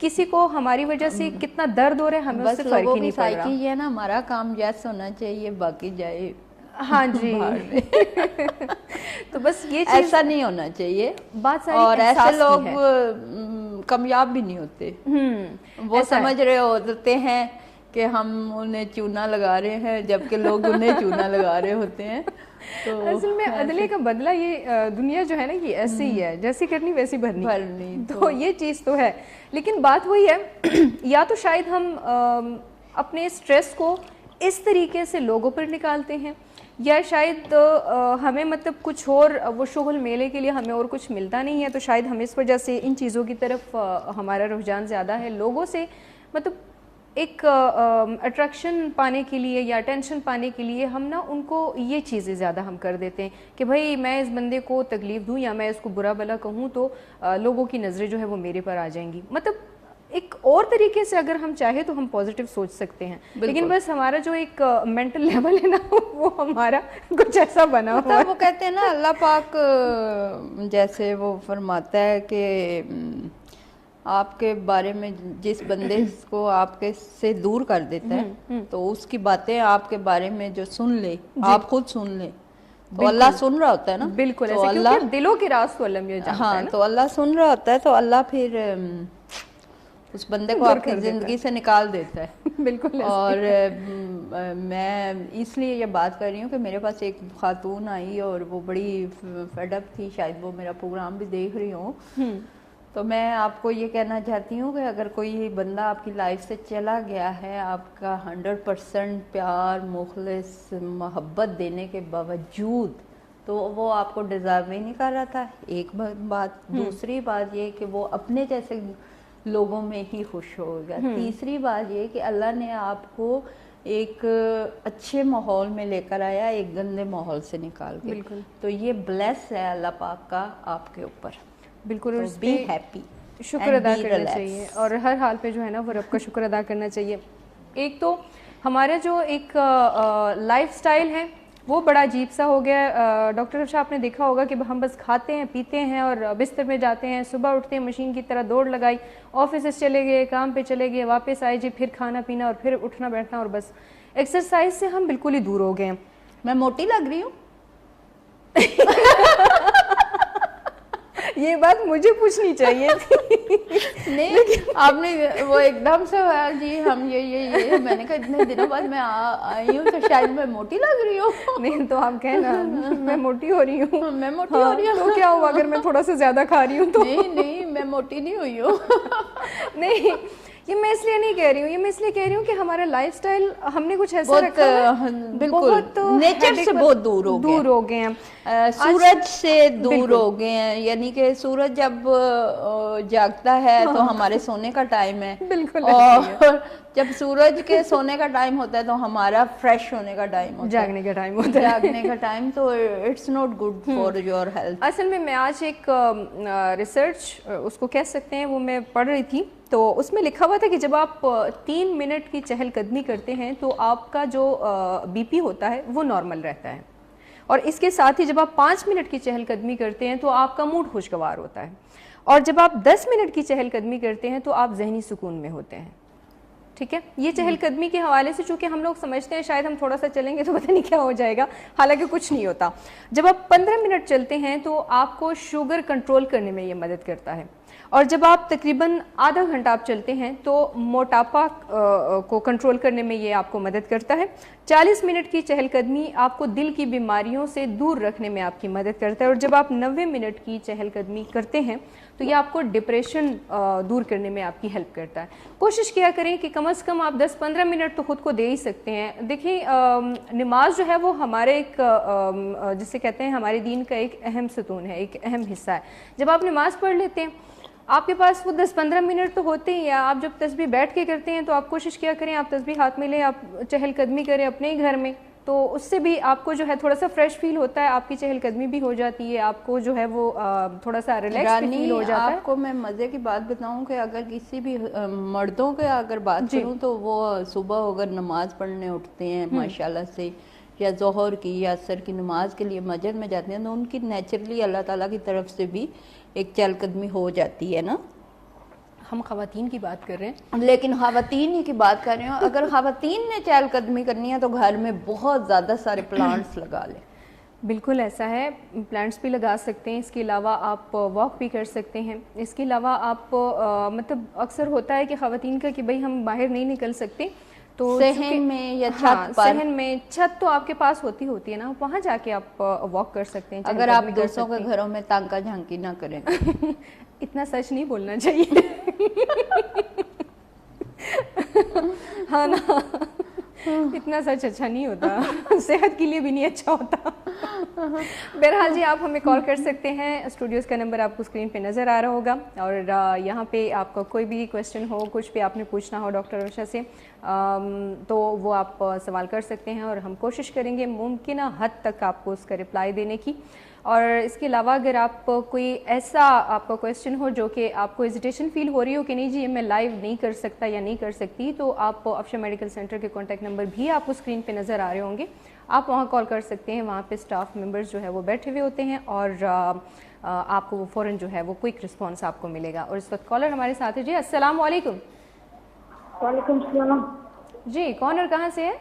کسی کو ہماری وجہ سے کتنا درد ہو رہا ہے ہمیں اس سے بس فرق لوگوں ہی کی نہیں پڑ رہا. سائیکی یہ ہے نا, ہمارا کام یس ہونا چاہیے, باقی جائے ہاں جی تو بس یہ چیز ایسا نہیں ہونا چاہیے. بات ساری اور ایسے احساس لوگ کی ہے. کامیاب بھی نہیں ہوتے, وہ سمجھ رہے ہوتے ہیں کہ ہم انہیں چونا لگا رہے ہیں جبکہ لوگ انہیں چونا لگا رہے ہوتے ہیں. تو اصل میں عدلے کا بدلہ یہ دنیا جو ہے نا یہ ایسے ہی ہے, جیسی کرنی ویسی بھرنی. تو یہ چیز تو ہے, لیکن بات وہی ہے یا تو شاید ہم اپنے سٹریس کو اس طریقے سے لوگوں پر نکالتے ہیں, یا شاید ہمیں مطلب کچھ اور وہ شغل میلے کے لیے ہمیں اور کچھ ملتا نہیں ہے, تو شاید ہم اس وجہ سے ان چیزوں کی طرف ہمارا رجحان زیادہ ہے. لوگوں سے مطلب ایک اٹریکشن پانے کے لیے یا اٹینشن پانے کے لیے ہم نا ان کو یہ چیزیں زیادہ ہم کر دیتے ہیں کہ بھائی میں اس بندے کو تکلیف دوں یا میں اس کو برا بھلا کہوں تو لوگوں کی نظریں جو ہے وہ میرے پر آ جائیں گی. مطلب ایک اور طریقے سے اگر ہم چاہیں تو ہم پازیٹیو سوچ سکتے ہیں, لیکن بس ہمارا جو ایک مینٹل لیول ہے نا وہ ہمارا کچھ ایسا بنا ہوا ہے. وہ کہتے ہیں نا اللہ پاک جیسے وہ فرماتا ہے کہ آپ کے بارے میں جس بندے کو آپ کے سے دور کر دیتا ہے تو اس کی باتیں آپ کے بارے میں جو سن لے, آپ خود سن لیں تو اللہ سن رہا ہوتا ہے نا. بالکل تو ایسے, کیونکہ دلوں کے راز تو اللہ جانتا ہے. ہاں, تو اللہ سن رہا ہوتا ہے تو اللہ پھر اس بندے کو آپ کی زندگی سے نکال دیتا ہے. بالکل. اور میں اس لیے یہ بات کر رہی ہوں کہ میرے پاس ایک خاتون آئی اور وہ بڑی فیڈ اپ تھی, شاید وہ میرا پروگرام بھی دیکھ رہی ہوں. تو میں آپ کو یہ کہنا چاہتی ہوں کہ اگر کوئی بندہ آپ کی لائف سے چلا گیا ہے, آپ کا 100% پیار, مخلص, محبت دینے کے باوجود, تو وہ آپ کو ڈیزرو ہی نہیں کر رہا تھا, ایک بات. دوسری بات یہ کہ وہ اپنے جیسے لوگوں میں ہی خوش ہو گیا. تیسری بات یہ کہ اللہ نے آپ کو ایک اچھے ماحول میں لے کر آیا, ایک گندے ماحول سے نکال کے. بالکل. تو یہ بلیس ہے اللہ پاک کا آپ کے اوپر. بالکل, اور بی ہیپی, شکر ادا کرنا چاہیے, اور ہر حال پہ جو ہے نا وہ رب کا شکر ادا کرنا چاہیے. ایک تو ہمارا جو ایک لائف سٹائل ہے وہ بڑا عجیب سا ہو گیا. ڈاکٹر افشاں آپ نے دیکھا ہوگا کہ ہم بس کھاتے ہیں, پیتے ہیں اور بستر میں جاتے ہیں, صبح اٹھتے ہیں مشین کی طرح دوڑ لگائی, آفس چلے گئے, کام پہ چلے گئے, واپس آئے جی, پھر کھانا پینا اور پھر اٹھنا بیٹھنا, اور بس ایکسرسائز سے ہم بالکل ہی دور ہو گئے ہیں. میں موٹی لگ رہی ہوں؟ یہ بات مجھے پوچھنی چاہیے تھی. نہیں, آپ نے وہ ایک دم سے جی ہم یہ میں نے کہا اتنے دنوں بعد میں آئی ہوں تو شاید میں موٹی لگ رہی ہوں. نہیں تو آپ کہنا میں موٹی ہو رہی ہوں. میں موٹی ہو رہی ہوں تو کیا ہوا اگر میں تھوڑا سا زیادہ کھا رہی ہوں تو؟ نہیں میں موٹی نہیں ہوئی ہوں. نہیں, یہ میں اس لیے نہیں کہہ رہی ہوں, یہ میں اس لیے کہہ رہی ہوں کہ ہمارا لائف سٹائل ہم نے کچھ ایسا رکھا ہے, بالکل نیچر سے بہت دور ہو گئے ہیں, سورج سے دور ہو گئے ہیں. یعنی کہ سورج جب جاگتا ہے تو ہمارے سونے کا ٹائم ہے. بالکل. اور جب سورج کے سونے کا ٹائم ہوتا ہے تو ہمارا فریش ہونے کا ٹائم ہوتا ہے, جاگنے کا ٹائم ہوتا ہے. جاگنے کا ٹائم, تو it's not good for your health. اصل میں آج ایک ریسرچ اس کو کہہ سکتے ہیں وہ میں پڑھ رہی تھی, تو اس میں لکھا ہوا تھا کہ جب آپ 3 منٹ کی چہل قدمی کرتے ہیں تو آپ کا جو بی پی ہوتا ہے وہ نارمل رہتا ہے, اور اس کے ساتھ ہی جب آپ 5 منٹ کی چہل قدمی کرتے ہیں تو آپ کا موڈ خوشگوار ہوتا ہے, اور جب آپ 10 منٹ کی چہل قدمی کرتے ہیں تو آپ ذہنی سکون میں ہوتے ہیں. ٹھیک ہے, یہ چہل قدمی کے حوالے سے چونکہ ہم لوگ سمجھتے ہیں شاید ہم تھوڑا سا چلیں گے تو پتہ نہیں کیا ہو جائے گا, حالانکہ کچھ نہیں ہوتا. جب آپ 15 منٹ چلتے ہیں تو آپ کو شوگر کنٹرول کرنے میں یہ مدد کرتا ہے, اور جب آپ تقریباً آدھا گھنٹہ آپ چلتے ہیں تو موٹاپا کو کنٹرول کرنے میں یہ آپ کو مدد کرتا ہے. 40 منٹ کی چہل قدمی آپ کو دل کی بیماریوں سے دور رکھنے میں آپ کی مدد کرتا ہے, اور جب آپ 90 منٹ کی چہل قدمی کرتے ہیں تو یہ آپ کو ڈپریشن دور کرنے میں آپ کی ہیلپ کرتا ہے. کوشش کیا کریں کہ کم از کم آپ 10-15 منٹ تو خود کو دے ہی سکتے ہیں. دیکھیں نماز جو ہے وہ ہمارے ایک جسے کہتے ہیں ہمارے دین کا ایک اہم ستون ہے, ایک اہم حصہ ہے. جب آپ نماز پڑھ لیتے ہیں آپ کے پاس وہ 10-15 منٹ تو ہوتے ہی, یا آپ جب تسبیح بیٹھ کے کرتے ہیں تو آپ کوشش کیا کریں آپ تسبیح ہاتھ میں لیں, آپ چہل قدمی کریں اپنے ہی گھر میں, تو اس سے بھی آپ کو جو ہے تھوڑا سا فریش فیل ہوتا ہے, آپ کی چہل قدمی بھی ہو جاتی ہے, آپ کو جو ہے وہ تھوڑا سا ریلیکس فیل ہو جاتا ہے. آپ کو میں مزے کی بات بتاؤں کہ اگر کسی بھی مردوں کے اگر بات کروں تو وہ صبح اگر نماز پڑھنے اٹھتے ہیں ماشاءاللہ سے, یا ظہر کی یا عصر کی نماز کے لیے مسجد میں جاتے ہیں تو ان کی نیچرلی اللہ تعالیٰ کی طرف سے بھی ایک چہل قدمی ہو جاتی ہے نا. ہم خواتین کی بات کر رہے ہیں. لیکن خواتین ہی کی بات کر رہے ہوں. اگر خواتین نے چہل قدمی کرنی ہے تو گھر میں بہت زیادہ سارے پلانٹس لگا لیں. بالکل ایسا ہے, پلانٹس بھی لگا سکتے ہیں, اس کے علاوہ آپ واک بھی کر سکتے ہیں. اس کے علاوہ آپ مطلب اکثر ہوتا ہے کہ خواتین کا کہ بھئی ہم باہر نہیں نکل سکتے, تو صحن میں یا چھت پر, صحن میں, چھت تو آپ کے پاس ہوتی ہے نا, وہاں جا کے آپ واک کر سکتے ہیں. اگر آپ دوسروں کے گھروں میں تانکا جھانکی نہ کریں. اتنا سچ نہیں بولنا چاہیے. ہاں نا, اتنا سچ اچھا نہیں ہوتا, صحت کے لیے بھی نہیں اچھا ہوتا. بہرحال جی آپ ہمیں کال کر سکتے ہیں, اسٹوڈیوز کا نمبر آپ کو اسکرین پہ نظر آ رہا ہوگا, اور یہاں پہ آپ کا کوئی بھی کویسچن ہو, کچھ بھی آپ نے پوچھنا ہو ڈاکٹر عرشا سے, تو وہ آپ سوال کر سکتے ہیں, اور ہم کوشش کریں گے ممکنہ حد تک آپ کو اس کا رپلائی دینے کی. اور اس کے علاوہ اگر آپ کوئی ایسا آپ کا کویسچن ہو جو کہ آپ کو ایزیٹیشن فیل ہو رہی ہو کہ نہیں جی یہ میں لائیو نہیں کر سکتا یا نہیں کر سکتی, تو آپ افشا میڈیکل سینٹر کے کانٹیکٹ نمبر بھی آپ کو اسکرین پہ نظر آ رہے ہوں گے, آپ وہاں کال کر سکتے ہیں. وہاں پہ اسٹاف ممبرز جو ہے وہ بیٹھے ہوئے ہوتے ہیں, اور آپ کو وہ فوراً جو ہے وہ کوئک رسپانس آپ کو ملے گا. اور اس وقت کالر ہمارے ساتھ ہے. جی السلام علیکم. وعلیکم السلام. جی کون اور کہاں سے ہے؟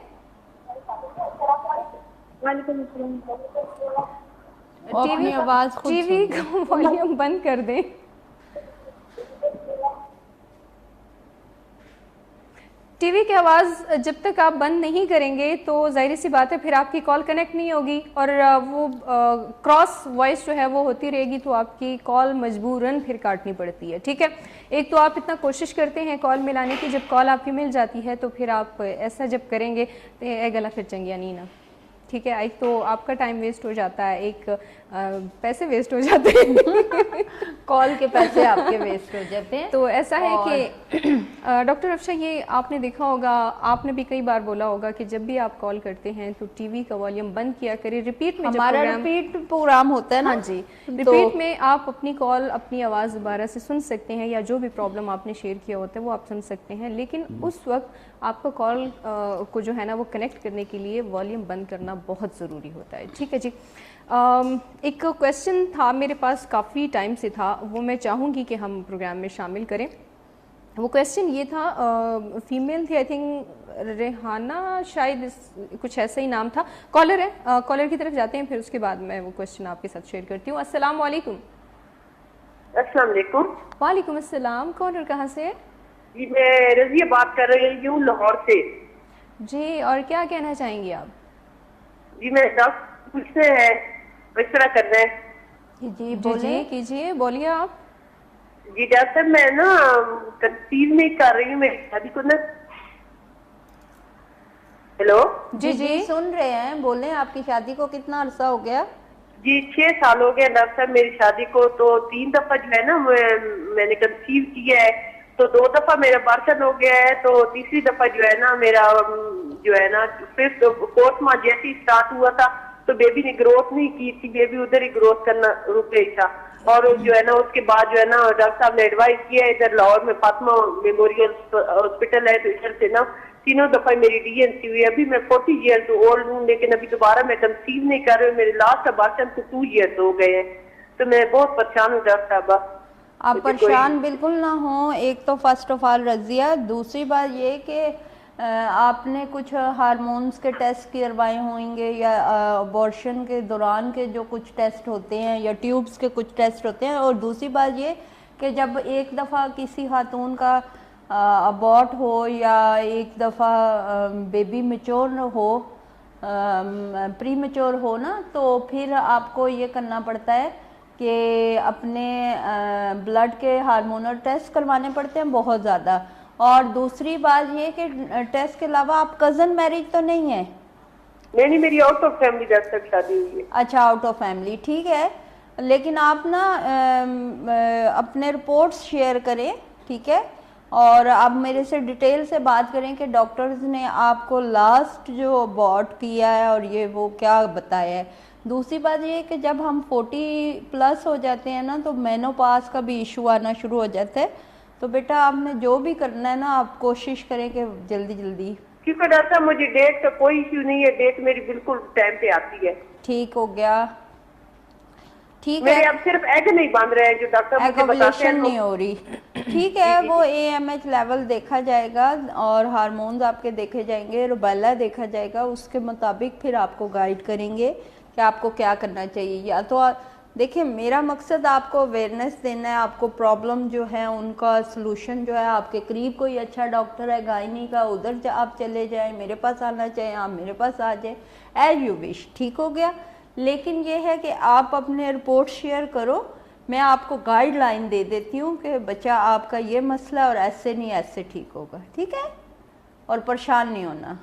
وعلیکم السلام. اپنی آواز خود ٹی وی کا والیوم بند کر دیں. ٹی وی کی آواز جب تک آپ بند نہیں کریں گے تو ظاہر سی بات ہے پھر آپ کی کال کنیکٹ نہیں ہوگی, اور وہ کراس وائس جو ہے وہ ہوتی رہے گی, تو آپ کی کال مجبوراً پھر کاٹنی پڑتی ہے. ٹھیک ہے, ایک تو آپ اتنا کوشش کرتے ہیں کال ملانے کی, جب کال آپ کی مل جاتی ہے تو پھر آپ ایسا جب کریں گے تو اے گلا پھر چنگیا نہیں نا. ٹھیک ہے, ایک تو آپ کا ٹائم ویسٹ ہو جاتا ہے, ایک پیسے ویسٹ ہو جاتے ہیں, کال کے پیسے آپ کے ویسٹ ہو جاتے ہیں. تو ایسا ہے کہ ڈاکٹر افشا یہ آپ نے دیکھا ہوگا, آپ نے بھی کئی بار بولا ہوگا کہ جب بھی آپ کال کرتے ہیں تو ٹی وی کا والیوم بند کیا کریں. ریپیٹ میں ہمارا ریپیٹ پروگرام ہوتا ہے نا, ہاں جی, ریپیٹ میں آپ اپنی کال اپنی آواز دوبارہ سے سن سکتے ہیں, یا جو بھی پرابلم آپ نے شیئر کیا ہوتا ہے وہ آپ سن سکتے ہیں, لیکن اس وقت آپ کا کال کو جو ہے نا وہ کنیکٹ کرنے کے لیے والیوم بند کرنا بہت ضروری ہوتا ہے. ٹھیک ہے جی, ایک کویسچن تھا میرے پاس کافی ٹائم سے تھا, وہ میں چاہوں گی کہ ہم پروگرام میں شامل کریں. وہ کویسچن یہ تھا, فیمیل تھی آئی تھنک ریحانہ شاید, کچھ ایسا ہی نام تھا. کالر ہے, کالر کی طرف جاتے ہیں, پھر اس کے بعد میں وہ کویسچن آپ کے ساتھ شیئر کرتی ہوں. السلام علیکم. السلام علیکم. وعلیکم السلام. کون اور کہاں سے ہے؟ جی میں رضیہ بات کر رہی ہوں لاہور سے. جی, اور کیا کہنا چاہیں گی آپ؟ جی میں ڈاکٹر پوچھنا ہے, اس طرح کرنا ہے. جی جی کیجیے, بولیے آپ. جی ڈاکٹر میں نا کنسیو نہیں کر رہی ہوں, میری شادی کو نا. ہیلو. جی سن رہے ہیں, بولیں. آپ کی شادی کو کتنا عرصہ ہو گیا؟ جی 6 سال ہو گیا ڈاکٹر میری شادی کو. تو 3 دفعہ جو ہے نا میں نے کنسیو کیا ہے, تو 2 دفعہ میرا بارشن ہو گیا ہے, تو تیسری دفعہ جو ہے نا میرا جو ہے نا 4th ماہ جیسے ہی اسٹارٹ ہوا تھا تو بیبی نے گروتھ نہیں کی تھی, بیبی ادھر ہی گروتھ کرنا رک گئی تھا. اور جو ہے نا اس کے بعد جو ہے نا ڈاکٹر صاحب نے ایڈوائز کیا ہے, ادھر لاہور میں فاطمہ میموریل ہاسپٹل ہے, تو ادھر سے نا 3 دفعہ میری ڈی این سی ہوئی. ابھی میں 40 ایئرز اولڈ ہوں, لیکن ابھی دوبارہ میں کنسیو نہیں کر رہی ہوں. میرے لاسٹ ابارشن کو 2 ایئرز ہو گئے ہیں, تو میں بہت پریشان ہوں ڈاکٹر صاحبہ. آپ پریشان بالکل نہ ہوں. ایک تو فرسٹ آف آل رضیہ, دوسری بات یہ کہ آپ نے کچھ ہارمونز کے ٹیسٹ کروائے ہوئیں گے, یا ابورشن کے دوران کے جو کچھ ٹیسٹ ہوتے ہیں, یا ٹیوبز کے کچھ ٹیسٹ ہوتے ہیں. اور دوسری بات یہ کہ جب ایک دفعہ کسی خاتون کا ابورٹ ہو, یا ایک دفعہ بیبی میچور ہو, پری میچور ہو نا, تو پھر آپ کو یہ کرنا پڑتا ہے کہ اپنے بلڈ کے ہارمونل ٹیسٹ کروانے پڑتے ہیں بہت زیادہ. اور دوسری بات یہ کہ ٹیسٹ کے علاوہ آپ کزن میرج تو نہیں ہیں؟ نہیں, میری آؤٹ آف فیملی ڈاکٹر شادی ہوئی ہے. اچھا, آؤٹ آف فیملی, ٹھیک ہے. لیکن آپ نا اپنے رپورٹس شیئر کریں, ٹھیک ہے, اور آپ میرے سے ڈیٹیل سے بات کریں کہ ڈاکٹرز نے آپ کو لاسٹ جو ابورٹ کیا ہے اور یہ وہ کیا بتایا ہے. دوسری بات یہ کہ جب ہم 40+ ہو جاتے ہیں نا, تو مینوپاز کا بھی ایشو آنا شروع ہو جاتا ہے. تو بیٹا آپ نے جو بھی کرنا ہے نا, آپ کوشش کریں کہ جلدی جلدی. کیونکہ ڈاکٹر صاحب مجھے ڈیٹ کا کوئی ایشو نہیں ہے, ڈیٹ میری بالکل ٹائم پہ آتی ہے. ٹھیک ہو گیا, ٹھیک ہے. میرے اب صرف ایگ نہیں باندھ رہے ہیں جو ڈاکٹر مجھے بتاتے ہیں. نہیں ہو رہی. ٹھیک ہے، وہ AMH لیول دیکھا جائے گا اور ہارمونز آپ کے دیکھے جائیں گے، روبیلا دیکھا جائے گا، اس کے مطابق پھر آپ کو گائیڈ کریں گے کہ آپ کو کیا کرنا چاہیے. یا تو دیکھیں میرا مقصد آپ کو اویئرنیس دینا ہے، آپ کو پرابلم جو ہے ان کا سلوشن جو ہے، آپ کے قریب کوئی اچھا ڈاکٹر ہے گائنی کا، ادھر آپ چلے جائیں، میرے پاس آنا چاہیں آپ میرے پاس آ جائیں، ایز یو وش. ٹھیک ہو گیا. لیکن یہ ہے کہ آپ اپنے رپورٹ شیئر کرو، میں آپ کو گائیڈ لائن دے دیتی ہوں کہ بچہ آپ کا یہ مسئلہ اور ایسے نہیں ایسے ٹھیک ہوگا. ٹھیک ہے، اور پریشان نہیں ہونا.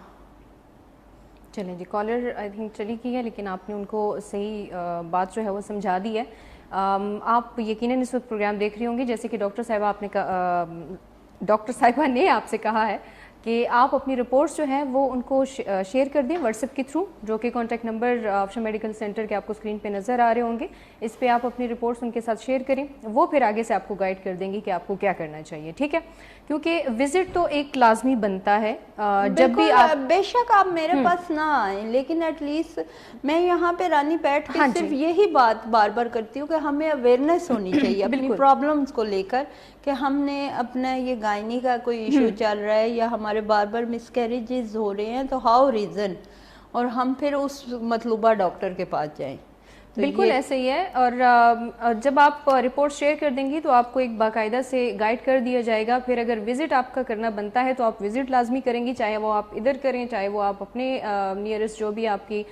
چلیں جی، کالر آئی تھنک چلی گئی ہے، لیکن آپ نے ان کو صحیح بات جو ہے وہ سمجھا دی ہے. آپ یقیناً اس وقت پروگرام دیکھ رہی ہوں گی، جیسے کہ ڈاکٹر صاحبہ نے آپ سے کہا ہے کہ آپ اپنی رپورٹس جو ہیں وہ ان کو شیئر کر دیں واٹس ایپ کے تھرو، جو کہ کانٹیکٹ نمبر آفشا میڈیکل سینٹر کے آپ کو اسکرین پہ نظر آ رہے ہوں گے. اس پہ آپ اپنی رپورٹس ان کے ساتھ شیئر کریں، وہ پھر آگے سے آپ کو گائیڈ کر دیں گی کہ آپ کو کیا کرنا چاہیے. ٹھیک ہے، کیونکہ وزٹ تو ایک لازمی بنتا ہے جب بھی آپ، بے شک آپ میرے پاس نہ آئیں، لیکن ایٹ لیسٹ میں یہاں پہ رانی بیٹھ کے صرف یہی بات بار بار کرتی ہوں کہ ہمیں اویئرنیس ہونی چاہیے اپنی پرابلمس کو لے کر، کہ ہم نے اپنا یہ گائنی کا کوئی ایشو چل رہا ہے یا ہمارے بار بار مس کیریجز ہو رہے ہیں، تو ہاؤ ریزن، اور ہم پھر اس مطلوبہ ڈاکٹر کے پاس جائیں. بالکل ایسے ہی ہے. اور جب آپ رپورٹ شیئر کر دیں گی تو آپ کو ایک باقاعدہ سے گائیڈ کر دیا جائے گا. پھر اگر وزٹ آپ کا کرنا بنتا ہے تو آپ وزٹ لازمی کریں گی، چاہے وہ آپ ادھر کریں، چاہے وہ آپ اپنے نیئرسٹ جو بھی آپ کی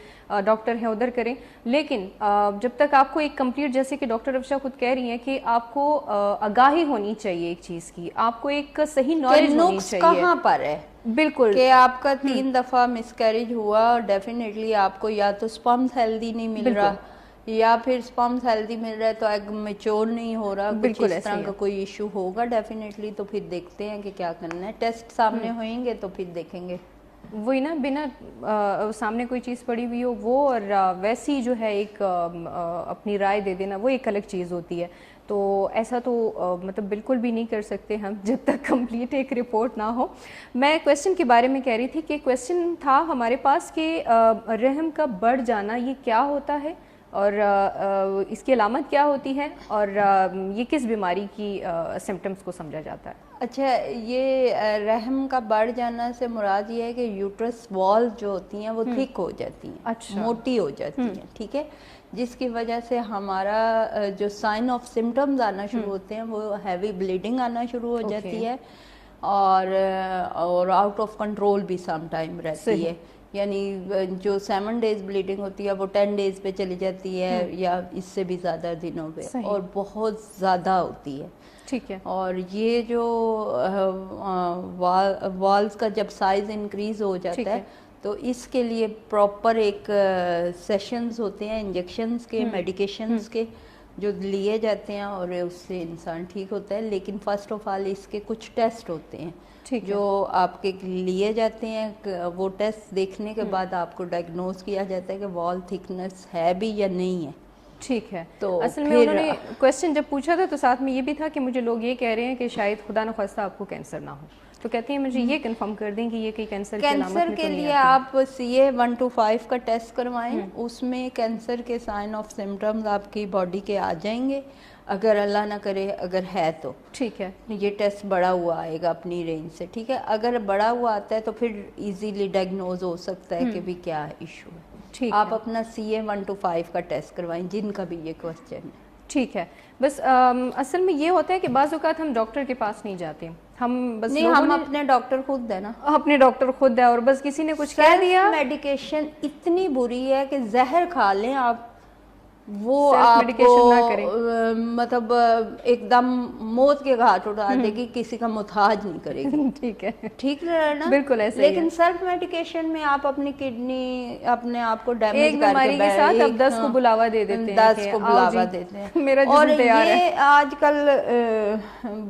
ڈاکٹر ہیں ادھر کریں. لیکن جب تک آپ کو ایک کمپلیٹ، جیسے کہ ڈاکٹر افشا خود کہہ رہی ہیں کہ آپ کو آگاہی ہونی چاہیے ایک چیز کی، آپ کو ایک صحیح نالج ہونی چاہیے کہاں پر ہے. بالکل، کہ آپ کا 3 دفعہ مس کیریج ہوا اور ڈیفینیٹلی آپ کو یا تو سپمز ہیلدی نہیں مل رہا، یا پھر سپمز ہیلدی مل رہا ہے تو ایگ میچور نہیں ہو رہا، کچھ اس طرح کا کوئی ایشو ہوگا ڈیفینیٹلی. تو پھر دیکھتے ہیں کہ کیا کرنا ہے، ٹیسٹ سامنے ہوئیں گے تو پھر دیکھیں گے. وہی نا، بنا سامنے کوئی چیز پڑی ہوئی ہو وہ، اور ویسی جو ہے ایک اپنی رائے دے دینا، وہ ایک الگ چیز ہوتی ہے. تو ایسا تو مطلب بالکل بھی نہیں کر سکتے ہم جب تک کمپلیٹ ایک رپورٹ نہ ہو. میں کویسچن کے بارے میں کہہ رہی تھی کہ کویسچن تھا ہمارے پاس کہ رحم کا بڑھ جانا یہ کیا ہوتا ہے، اور اس کی علامت کیا ہوتی ہے، اور یہ کس بیماری کی سمٹمز کو سمجھا جاتا ہے. اچھا، یہ رحم کا بڑھ جانا سے مراد یہ ہے کہ یوٹرس وال جو ہوتی ہیں وہ تھک ہو جاتی ہیں، موٹی ہو جاتی ہیں. ٹھیک ہے، جس کی وجہ سے ہمارا جو سائن آف سمٹمز آنا شروع ہوتے ہیں وہ ہیوی بلیڈنگ آنا شروع ہو جاتی ہے، اور آؤٹ آف کنٹرول بھی سم ٹائم رہتی ہے. یعنی جو 7 days بلیڈنگ ہوتی ہے وہ 10 days پہ چلی جاتی ہے، یا اس سے بھی زیادہ دنوں پہ، اور بہت زیادہ ہوتی ہے. ٹھیک ہے، اور یہ جو والز کا جب سائز انکریز ہو جاتا ہے تو اس کے لیے پراپر ایک سیشنز ہوتے ہیں انجیکشنز کے، میڈیکیشنز کے، جو لیے جاتے ہیں اور اس سے انسان ٹھیک ہوتا ہے. لیکن فرسٹ آف آل اس کے کچھ ٹیسٹ ہوتے ہیں جو آپ کے لیے جاتے ہیں. وہ ٹیسٹ دیکھنے کے بعد آپ کو ڈائگنوز کیا جاتا ہے کہ وال تھکنس ہے بھی یا نہیں ہے. ٹھیک ہے. تو اصل میں انہوں نے کویسچن جب پوچھا تھا تو ساتھ میں یہ بھی تھا کہ مجھے لوگ یہ کہہ رہے ہیں کہ شاید خدا نخواستہ آپ کو کینسر نہ ہو، تو کہتی ہیں مجھے یہ کنفرم کر دیں کہ یہ کہ کینسر کے لیے آپ CA 125 کا ٹیسٹ کروائیں. اس میں کینسر کے سائن آف سمٹمز آپ کی باڈی کے آ جائیں گے، اگر اللہ نہ کرے اگر ہے تو. ٹھیک ہے، یہ ٹیسٹ بڑا ہوا آئے گا اپنی رینج سے. ٹھیک ہے، اگر بڑا ہوا آتا ہے تو پھر ایزیلی ڈائگنوز ہو سکتا ہے کہ بھی کیا ایشو ہے. آپ اپنا CA 125 کا ٹیسٹ کروائیں جن کا بھی یہ کوسچن ہے. ٹھیک ہے. بس اصل میں یہ ہوتا ہے کہ بعض اوقات ہم ڈاکٹر کے پاس نہیں جاتے، ہم بس نہیں، ہم اپنے ڈاکٹر خود ہے نا، اپنے ڈاکٹر خود ہے، اور بس کسی نے کچھ کہہ دیا. میڈیکیشن اتنی بری ہے کہ زہر کھا لیں آپ، وہ آپ کو مطلب ایک دم موت کے گھاٹ اٹھا دے گی، کسی کا محتاج نہیں کرے گی. ٹھیک ہے، ٹھیک ہے نا، بالکل ایسے. لیکن سیلف میڈیکیشن میں آپ اپنی کڈنی اپنے آپ کو ڈیمیج ایک بیماری کے ساتھ اب 10 کو بلاوا دے دیتے ہیں، 10 کو بلاوا دیتے ہیں. اور یہ آج کل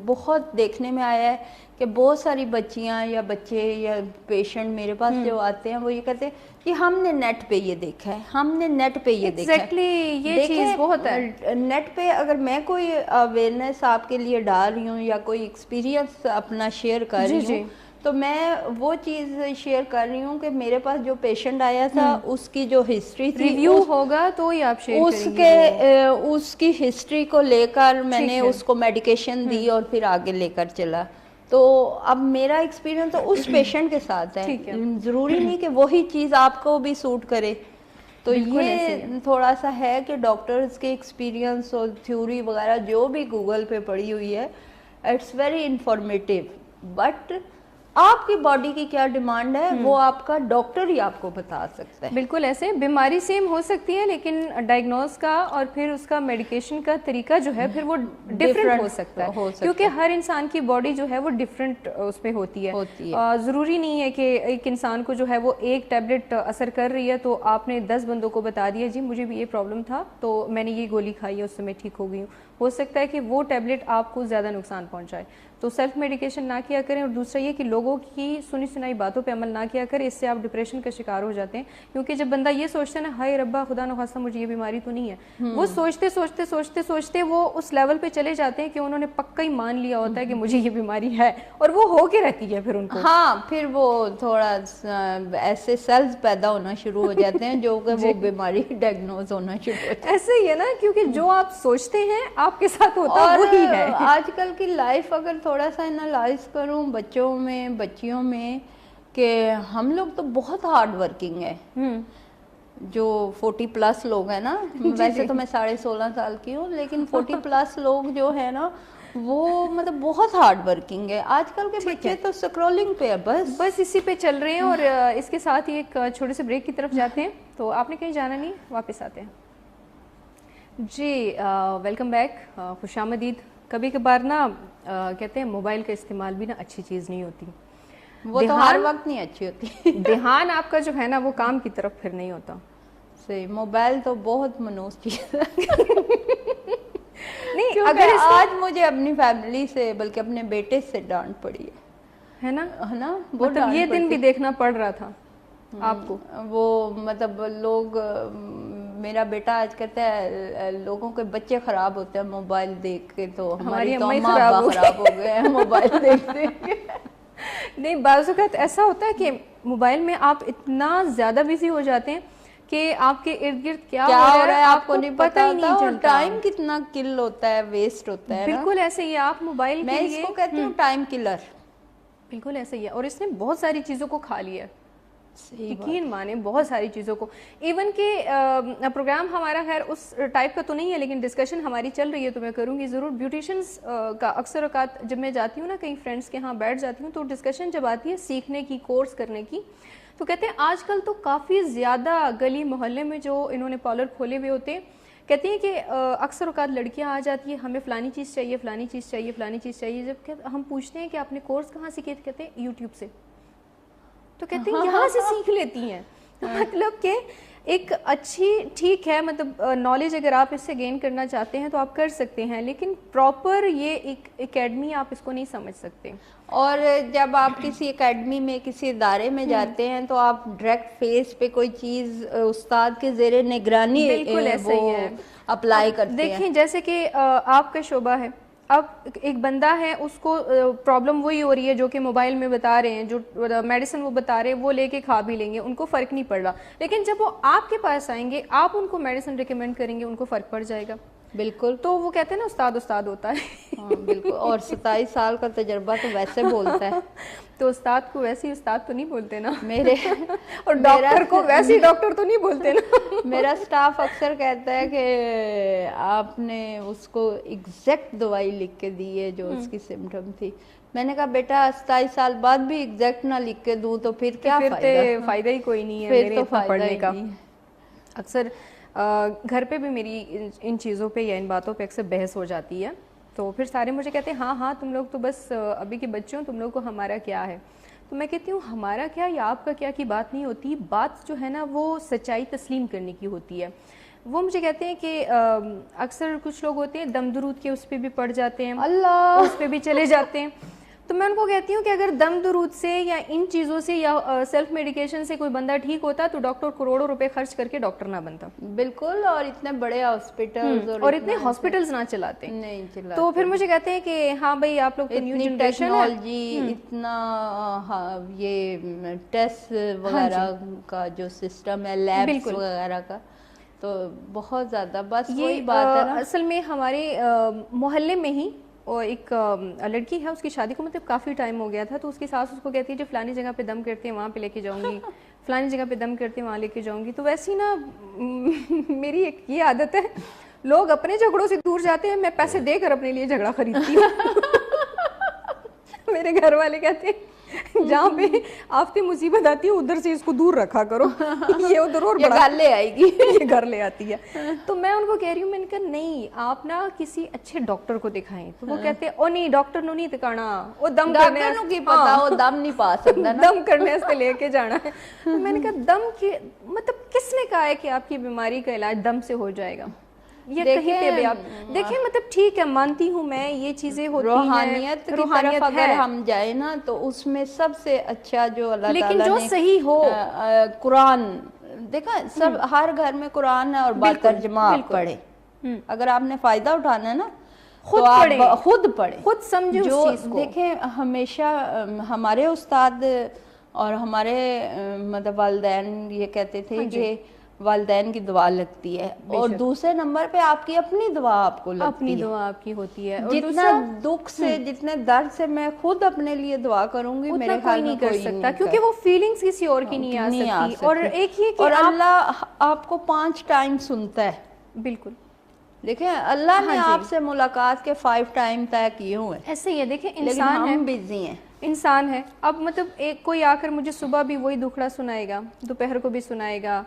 بہت دیکھنے میں آیا ہے کہ بہت ساری بچیاں یا بچے یا پیشنٹ میرے پاس جو آتے ہیں وہ یہ کہتے ہیں کہ ہم نے نیٹ پہ یہ دیکھا ہے، ہم نے نیٹ پہ یہ دیکھا ہے. ایگزیکٹلی یہ چیز بہت ہے. نیٹ پہ اگر میں کوئی اویئرنیس آپ کے لیے ڈال رہی ہوں یا کوئی ایکسپیرینس اپنا شیئر کر رہی ہوں تو میں وہ چیز شیئر کر رہی ہوں کہ میرے پاس جو پیشنٹ آیا تھا اس کی جو ہسٹری تھی, ریویو ہوگا تو ہی آپ شیئر اس کریں کے گے. اس کی ہسٹری کو لے کر میں نے اس کو میڈیکیشن دی اور پھر آگے لے کر چلا. تو اب میرا ایکسپیرینس تو اس پیشنٹ کے ساتھ ہے, ضروری نہیں کہ وہی چیز آپ کو بھی سوٹ کرے. تو یہ تھوڑا سا ہے کہ ڈاکٹرز کے ایکسپیرینس اور تھیوری وغیرہ جو بھی گوگل پہ پڑھی ہوئی ہے, اٹس ویری انفارمیٹیو, بٹ آپ کی باڈی کی کیا ڈیمانڈ ہے وہ آپ کا ڈاکٹر ہی آپ کو بتا سکتا ہے. بالکل ایسے بیماری سیم ہو سکتی ہے لیکن ڈائگنوز کا اور پھر اس کا میڈیکیشن کا طریقہ جو ہے پھر وہ ڈفرینٹ ہو سکتا ہے, کیونکہ ہر انسان کی باڈی جو ہے وہ ڈفرینٹ اس پہ ہوتی ہے. ضروری نہیں ہے کہ ایک انسان کو جو ہے وہ ایک ٹیبلٹ اثر کر رہی ہے تو آپ نے 10 بندوں کو بتا دیا جی مجھے بھی یہ پرابلم تھا تو میں نے یہ گولی کھائی ہے اس سے میں ٹھیک ہو گئی ہوں. ہو سکتا ہے کہ وہ ٹیبلٹ آپ کو زیادہ نقصان پہنچائے. تو سیلف میڈیکیشن نہ کیا کریں, اور دوسرا یہ کہ لوگوں کی سنی سنائی باتوں پہ عمل نہ کیا کریں, اس سے آپ ڈپریشن کا شکار ہو جاتے ہیں. کیونکہ جب بندہ یہ سوچتا ہے نا ہائے ربا خدا نخواستہ مجھے یہ بیماری تو نہیں ہے, وہ سوچتے سوچتے سوچتے سوچتے وہ اس لیول پہ چلے جاتے ہیں کہ انہوں نے پکا ہی مان لیا ہوتا ہے کہ مجھے یہ بیماری ہے, اور وہ ہو کے رہتی ہے پھر ان کو. ہاں پھر وہ تھوڑا ایسے سیلز پیدا ہونا شروع ہو جاتے ہیں جو کہ وہ بیماری ڈائگنوز ہونا شروع ہو جاتی ہے. ایسے ہی ہے نا, کیونکہ جو آپ سوچتے ہیں آپ کے ساتھ ہوتا ہے وہی ہے. آج کل کی لائف اگر تھوڑا سا انالائز کروں بچوں میں بچیوں میں, کہ ہم لوگ تو بہت ہارڈ ورکنگ ہے, جو 40+ لوگ ہیں نا, ویسے تو میں 16.5 سال کی ہوں, لیکن 40+ لوگ جو ہے نا وہ مطلب بہت ہارڈ ورکنگ ہے. آج کل کے بچے تو سکرولنگ پہ ہے, بس اسی پہ چل رہے ہیں. اور اس کے ساتھ ہی ایک چھوٹے سے بریک کی طرف جاتے ہیں. تو آپ نے کہیں جانا نہیں, واپس آتے ہیں. جی ویلکم بیک, خوش آمدید. کبھی کبھار نا کہتے ہیں موبائل کا استعمال بھی نا اچھی چیز نہیں ہوتی, وہ تو ہر وقت نہیں اچھی ہوتی. دھیان آپ کا جو ہے نا وہ کام کی طرف پھر نہیں ہوتا. صحیح, موبائل تو بہت منوس چیز ہے. نہیں اگر آج مجھے اپنی فیملی سے بلکہ اپنے بیٹے سے ڈانٹ پڑی ہے نا, مطلب یہ دن بھی دیکھنا پڑ رہا تھا آپ کو. وہ مطلب لوگ, میرا بیٹا آج کہتا ہے لوگوں کے بچے خراب ہوتے ہیں موبائل دیکھ کے, تو ہماری تو اماں ابا خراب ہو گئے ہیں موبائل دیکھ دیکھ کے. نہیں بعض اوقات ایسا ہوتا ہے کہ موبائل میں آپ اتنا زیادہ بزی ہو جاتے ہیں کہ آپ کے ارد گرد کیا ہو رہا ہے آپ کو نہیں پتہ ہی نہیں چلتا. ٹائم کتنا کل ہوتا ہے, ویسٹ ہوتا ہے. بالکل ایسے ہی آپ موبائل میں اس کو کہتی ہوں ٹائم کلر. بالکل ایسے ہی ہے, اور اس نے بہت ساری چیزوں کو کھا لیا ہے, یقین مانے بہت ساری چیزوں کو. ایون کہ پروگرام ہمارا خیر اس ٹائپ کا تو نہیں ہے, لیکن ڈسکشن ہماری چل رہی ہے تو میں کروں گی ضرور. بیوٹیشنز کا اکثر اوقات جب میں جاتی ہوں نا کہیں فرینڈس کے ہاں بیٹھ جاتی ہوں, تو ڈسکشن جب آتی ہے سیکھنے کی, کورس کرنے کی, تو کہتے ہیں آج کل تو کافی زیادہ گلی محلے میں جو انہوں نے پارلر کھولے ہوئے ہوتے ہیں, کہتے ہیں کہ اکثر اوقات لڑکیاں آ جاتی ہیں ہمیں فلانی چیز چاہیے, فلانی چیز چاہیے, فلانی چیز چاہیے. جب کہ ہم پوچھتے ہیں کہ آپ نے کورس کہاں سے کیا, کہتے ہیں یوٹیوب سے. تو کہتے ہیں یہاں سے سیکھ لیتی ہیں. مطلب کہ ایک اچھی ٹھیک ہے, مطلب نالج اگر آپ اس سے گین کرنا چاہتے ہیں تو آپ کر سکتے ہیں, لیکن پراپر یہ ایک اکیڈمی آپ اس کو نہیں سمجھ سکتے. اور جب آپ کسی اکیڈمی میں کسی ادارے میں جاتے ہیں تو آپ ڈائریکٹ فیس پہ کوئی چیز استاد کے زیر نگرانی اپلائی کرتے ہیں. دیکھیں جیسے کہ آپ کا شعبہ ہے, اب ایک بندہ ہے اس کو پرابلم وہی ہو رہی ہے جو کہ موبائل میں بتا رہے ہیں, جو میڈیسن وہ بتا رہے ہیں وہ لے کے کھا بھی لیں گے, ان کو فرق نہیں پڑ رہا. لیکن جب وہ آپ کے پاس آئیں گے, آپ ان کو میڈیسن ریکمینڈ کریں گے, ان کو فرق پڑ جائے گا. بالکل. تو وہ کہتے ہیں نا استاد استاد ہوتا ہے. ہاں بالکل, اور 27 سال کا تجربہ تو ویسے بولتا ہے. تو استاد کو ویسے ہی استاد تو نہیں بولتے نا میرے, اور ڈاکٹر کو ویسے ہی ڈاکٹر تو نہیں بولتے نا. میرا سٹاف اکثر کہتا ہے کہ آپ نے اس کو ایگزیکٹ دوائی لکھ کے دی ہے جو اس کی سمٹم تھی. میں نے کہا بیٹا 27 سال بعد بھی ایگزیکٹ نہ لکھ کے دوں تو پھر کیا فائدہ ہی کوئی نہیں ہے میرے اتنا پڑھنے کا. اکثر گھر پہ بھی میری ان چیزوں پہ یا ان باتوں پہ اکثر بحث ہو جاتی ہے, تو پھر سارے مجھے کہتے ہیں ہاں تم لوگ تو بس ابھی کے بچے ہو, تم لوگ کو ہمارا کیا ہے. تو میں کہتی ہوں ہمارا کیا یا آپ کا کیا کی بات نہیں ہوتی, بات جو ہے نا وہ سچائی تسلیم کرنے کی ہوتی ہے. وہ مجھے کہتے ہیں کہ اکثر کچھ لوگ ہوتے ہیں دم درود کے اس پہ بھی پڑ جاتے ہیں, اللہ اس پہ بھی چلے جاتے ہیں. تو میں ان کو کہتی ہوں کہ اگر دم درود سے یا ان چیزوں سے یا سیلف میڈیکیشن سے کوئی بندہ ٹھیک ہوتا تو ڈاکٹر کروڑوں روپے خرچ کر کے ڈاکٹر نہ بنتا. بالکل. اور اتنے بڑے ہاسپٹلز اور اتنے ہاسپٹلز نہ چلاتے نہیں چلاتے. تو پھر مجھے کہتے ہیں کہ ہاں بھائی آپ لوگ تو نیو جنریشن ٹیکنالوجی اتنا یہ ٹیسٹ وغیرہ کا جو سسٹم ہے لیبس وغیرہ کا تو بہت زیادہ. بس وہی بات ہے نا. اصل میں ہمارے محلے میں ہی اور ایک لڑکی ہے, اس کی شادی کو مطلب کافی ٹائم ہو گیا تھا, تو اس کی ساس اس کو کہتی ہے جو فلانی جگہ پہ دم کرتے ہیں وہاں پہ لے کے جاؤں گی, فلانی جگہ پہ دم کرتے ہیں وہاں لے کے جاؤں گی. تو ویسی نا میری ایک یہ عادت ہے, لوگ اپنے جھگڑوں سے دور جاتے ہیں, میں پیسے دے کر اپنے لیے جھگڑا خریدتی ہوں. میرے گھر والے کہتے ہیں جہاں پہ آفتی مصیبت آتی ہے ادھر سے اس کو دور رکھا کرو, یہ ادھر اور بڑا گھر لے آئے گی, یہ گھر لے آتی ہے. تو میں ان کو کہہ رہی ہوں, میں نے کہا نہیں آپ نا کسی اچھے ڈاکٹر کو دکھائیں. تو وہ کہتے ہیں او نہیں ڈاکٹر نو نہیں دکھانا, وہ دم کرنے کی پتا وہ دم نہیں پا سکتا, دم کرنے سے لے کے جانا ہے. تو میں نے کہا دم کی مطلب کس نے کہا ہے کہ آپ کی بیماری کا علاج دم سے ہو جائے گا؟ یہ کہیں پہ بھی آپ دیکھیں, مطلب ٹھیک ہے مانتی ہوں میں یہ چیزیں ہوتی ہیں, روحانیت کی طرف اگر ہم جائیں نا تو اس میں سب سے اچھا جو اللہ تعالیٰ نے, لیکن جو صحیح ہو, قرآن دیکھا سب ہر گھر میں قرآن ہے اور ترجمہ آپ پڑھیں. اگر آپ نے فائدہ اٹھانا ہے نا خود پڑھیں, خود سمجھیں اس چیز کو. دیکھیں ہمیشہ ہمارے استاد اور ہمارے مطلب والدین یہ کہتے تھے کہ والدین کی دعا لگتی ہے, اور دوسرے نمبر پہ آپ کی اپنی دعا آپ کو لگتی ہے. اپنی دعا آپ کی ہوتی ہے. جتنا دکھ سے جتنے درد سے میں خود اپنے لیے دعا کروں گی میرے خیال میں کوئی نہیں کر سکتا, کیونکہ وہ فیلنگز کسی اور کی نہیں آ سکتی. اور ایک یہ کہ اور اللہ آپ کو 5 ٹائم سنتا ہے. بالکل دیکھیں اللہ نے آپ سے ملاقات کے 5 ٹائم طے کیے ہوئے. ایسے ہی ہے, دیکھیں لیکن ہم بزی ہیں, انسان ہے. اب مطلب ایک کوئی آ کر مجھے صبح بھی وہی دکھڑا سنائے گا, دوپہر کو بھی سنائے گا,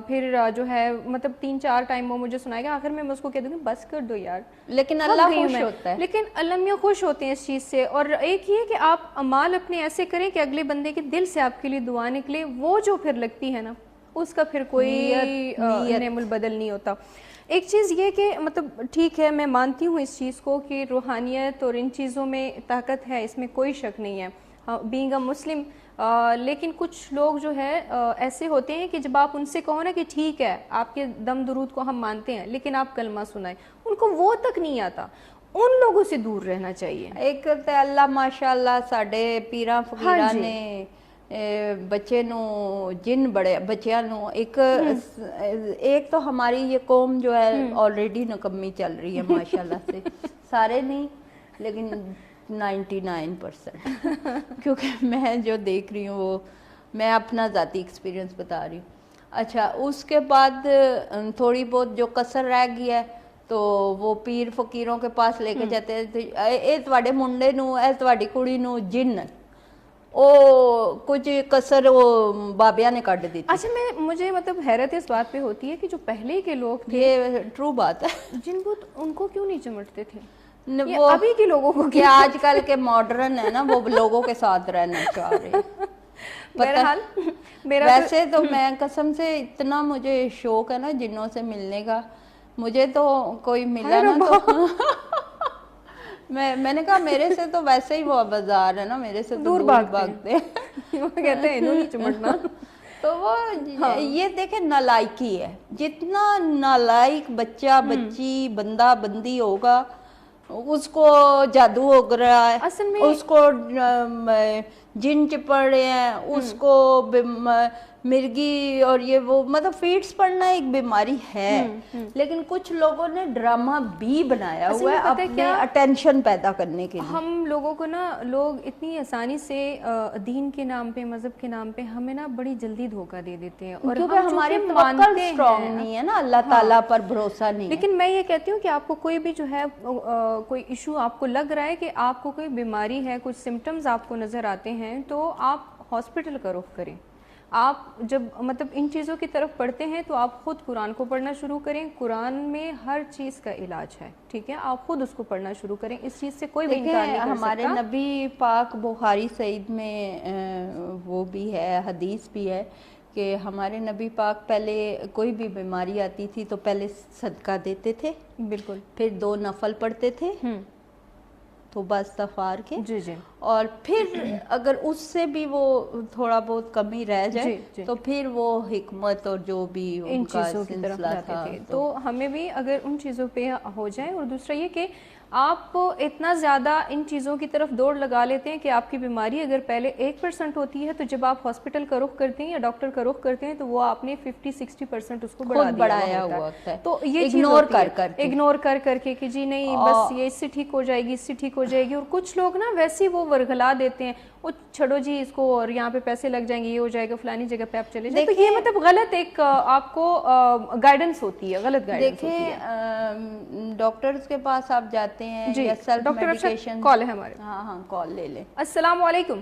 پھر جو ہے مطلب 3-4 ٹائم وہ مجھے سنائے گا, آخر میں اس کو کہہ دوں گی بس کر دو یار. لیکن اللہ خوش ہوتا ہے. لیکن اللہ میاں خوش ہوتے ہیں اس چیز سے. اور ایک یہ کہ آپ اعمال اپنے ایسے کریں کہ اگلے بندے کے دل سے آپ کے لیے دعا نکلے, وہ جو پھر لگتی ہے نا اس کا پھر کوئی نعم البدل نہیں ہوتا. ایک چیز یہ کہ مطلب ٹھیک ہے میں مانتی ہوں اس چیز کو کہ روحانیت اور ان چیزوں میں طاقت ہے, اس میں کوئی شک نہیں ہے, بینگ اے مسلم. لیکن کچھ لوگ جو ہے ایسے ہوتے ہیں کہ جب آپ ان سے کہو نا کہ ٹھیک ہے آپ کے دم درود کو ہم مانتے ہیں لیکن آپ کلمہ سنائیں, ان کو وہ تک نہیں آتا. ان لوگوں سے دور رہنا چاہیے. ایک تے اللہ ماشاءاللہ ساڈے پیراں فقیراں نے بچے نو جن بڑے بچیاں نو ایک تو ہماری یہ قوم جو ہے آلریڈی نکمی چل رہی ہے ماشاءاللہ سے, سارے نہیں لیکن 99%, کیونکہ میں جو دیکھ رہی ہوں وہ میں اپنا ذاتی ایکسپیرینس بتا رہی ہوں. اچھا اس کے بعد تھوڑی بہت جو کسر رہ گئی ہے تو وہ پیر فقیروں کے پاس لے کے جاتے ہیں, اے تواڈے منڈے نو اے تواڈی کڑی نو جن او کچھ کسر وہ بابیاں نے کٹ دی. اچھا مجھے مطلب حیرت اس بات پہ ہوتی ہے کہ جو پہلے کے لوگ تھے, یہ ٹرو بات ہے, جن کو ان کو کیوں نہیں چمٹتے تھے, وہ ابھی کے لوگوں کو کہ آج کل کے ماڈرن ہے نا وہ لوگوں کے ساتھ رہنا چاہ رہے ہیں. بہرحال ویسے تو میں قسم سے اتنا مجھے شوق ہے نا جنوں سے ملنے کا, مجھے تو کوئی ملا نا تو میں نے کہا میرے سے تو ویسے ہی وہ بازار ہے نا, میرے سے دور بھاگتے ہیں, وہ کہتے ہیں انہوں نہیں چمٹنا. تو وہ یہ دیکھیں نالائکی ہے, جتنا نالائک بچہ بچی بندہ بندی ہوگا اس کو جادو ہو رہا ہے, اس کو جن چپڑ رہے ہیں, اس کو مرگی اور یہ وہ مطلب فیڈس پڑنا ایک بیماری ہے. لیکن کچھ لوگوں نے ڈرامہ بھی بنایا ہوا ہے اپنے اٹینشن پیدا کرنے کے لیے. ہم لوگوں کو نا لوگ اتنی آسانی سے دین کے نام پہ مذہب کے نام پہ ہمیں نا بڑی جلدی دھوکہ دے دیتے ہیں, اور کیونکہ ہماری توکل اسٹرانگ نہیں ہے نا, اللہ تعالیٰ پر بھروسہ نہیں. لیکن میں یہ کہتی ہوں کہ آپ کو کوئی بھی جو ہے کوئی ایشو آپ کو لگ رہا ہے کہ آپ کو کوئی بیماری ہے, کچھ سمٹمز آپ کو نظر آتے ہیں, تو آپ ہاسپٹل کا رخ کریں. آپ جب مطلب ان چیزوں کی طرف پڑھتے ہیں تو آپ خود قرآن کو پڑھنا شروع کریں. قرآن میں ہر چیز کا علاج ہے, ٹھیک ہے, آپ خود اس کو پڑھنا شروع کریں, اس چیز سے کوئی بھی انکار نہیں کر سکتا. ہمارے نبی پاک بخاری سعید میں وہ بھی ہے, حدیث بھی ہے کہ ہمارے نبی پاک پہلے کوئی بھی بیماری آتی تھی تو پہلے صدقہ دیتے تھے, بالکل, پھر 2 نفل پڑھتے تھے, توبہ استغفار کے, جی جی, اور پھر اگر اس سے بھی وہ تھوڑا بہت کمی رہ جائے جی. تو پھر وہ حکمت اور جو بھی ان ان کا چیزوں کی طرف سلسلہ جاتے تھا تھے. تو ہمیں بھی اگر ان چیزوں پہ ہو جائے, اور دوسرا یہ کہ آپ اتنا زیادہ ان چیزوں کی طرف دوڑ لگا لیتے ہیں کہ آپ کی بیماری اگر پہلے 1% ہوتی ہے تو جب آپ ہاسپٹل کا رخ کرتے ہیں یا ڈاکٹر کا رخ کرتے ہیں تو وہ آپ نے 50-60% اس کو بڑھایا ہوا ہوتا ہے. تو یہ اگنور کر کے اگنور کر کے کہ جی نہیں بس یہ اس سے ٹھیک ہو جائے گی, اس سے ٹھیک ہو جائے گی. اور کچھ لوگ نا ویسے وہ ورگلا دیتے ہیں, وہ چھڑو جی اس کو, اور یہاں پہ پیسے لگ جائیں گے, یہ ہو جائے گا, فلانی جگہ پہ آپ چلے جائیں. تو یہ مطلب غلط ایک آپ کو گائیڈنس ہوتی ہے, غلط گائیڈنس ہوتی ہے. دیکھیں ڈاکٹرز کے پاس آپ جاتے ہیں یا سیلف میڈیکیشن. کال ہے ہمارے. ہاں کال لے لیں. السلام علیکم.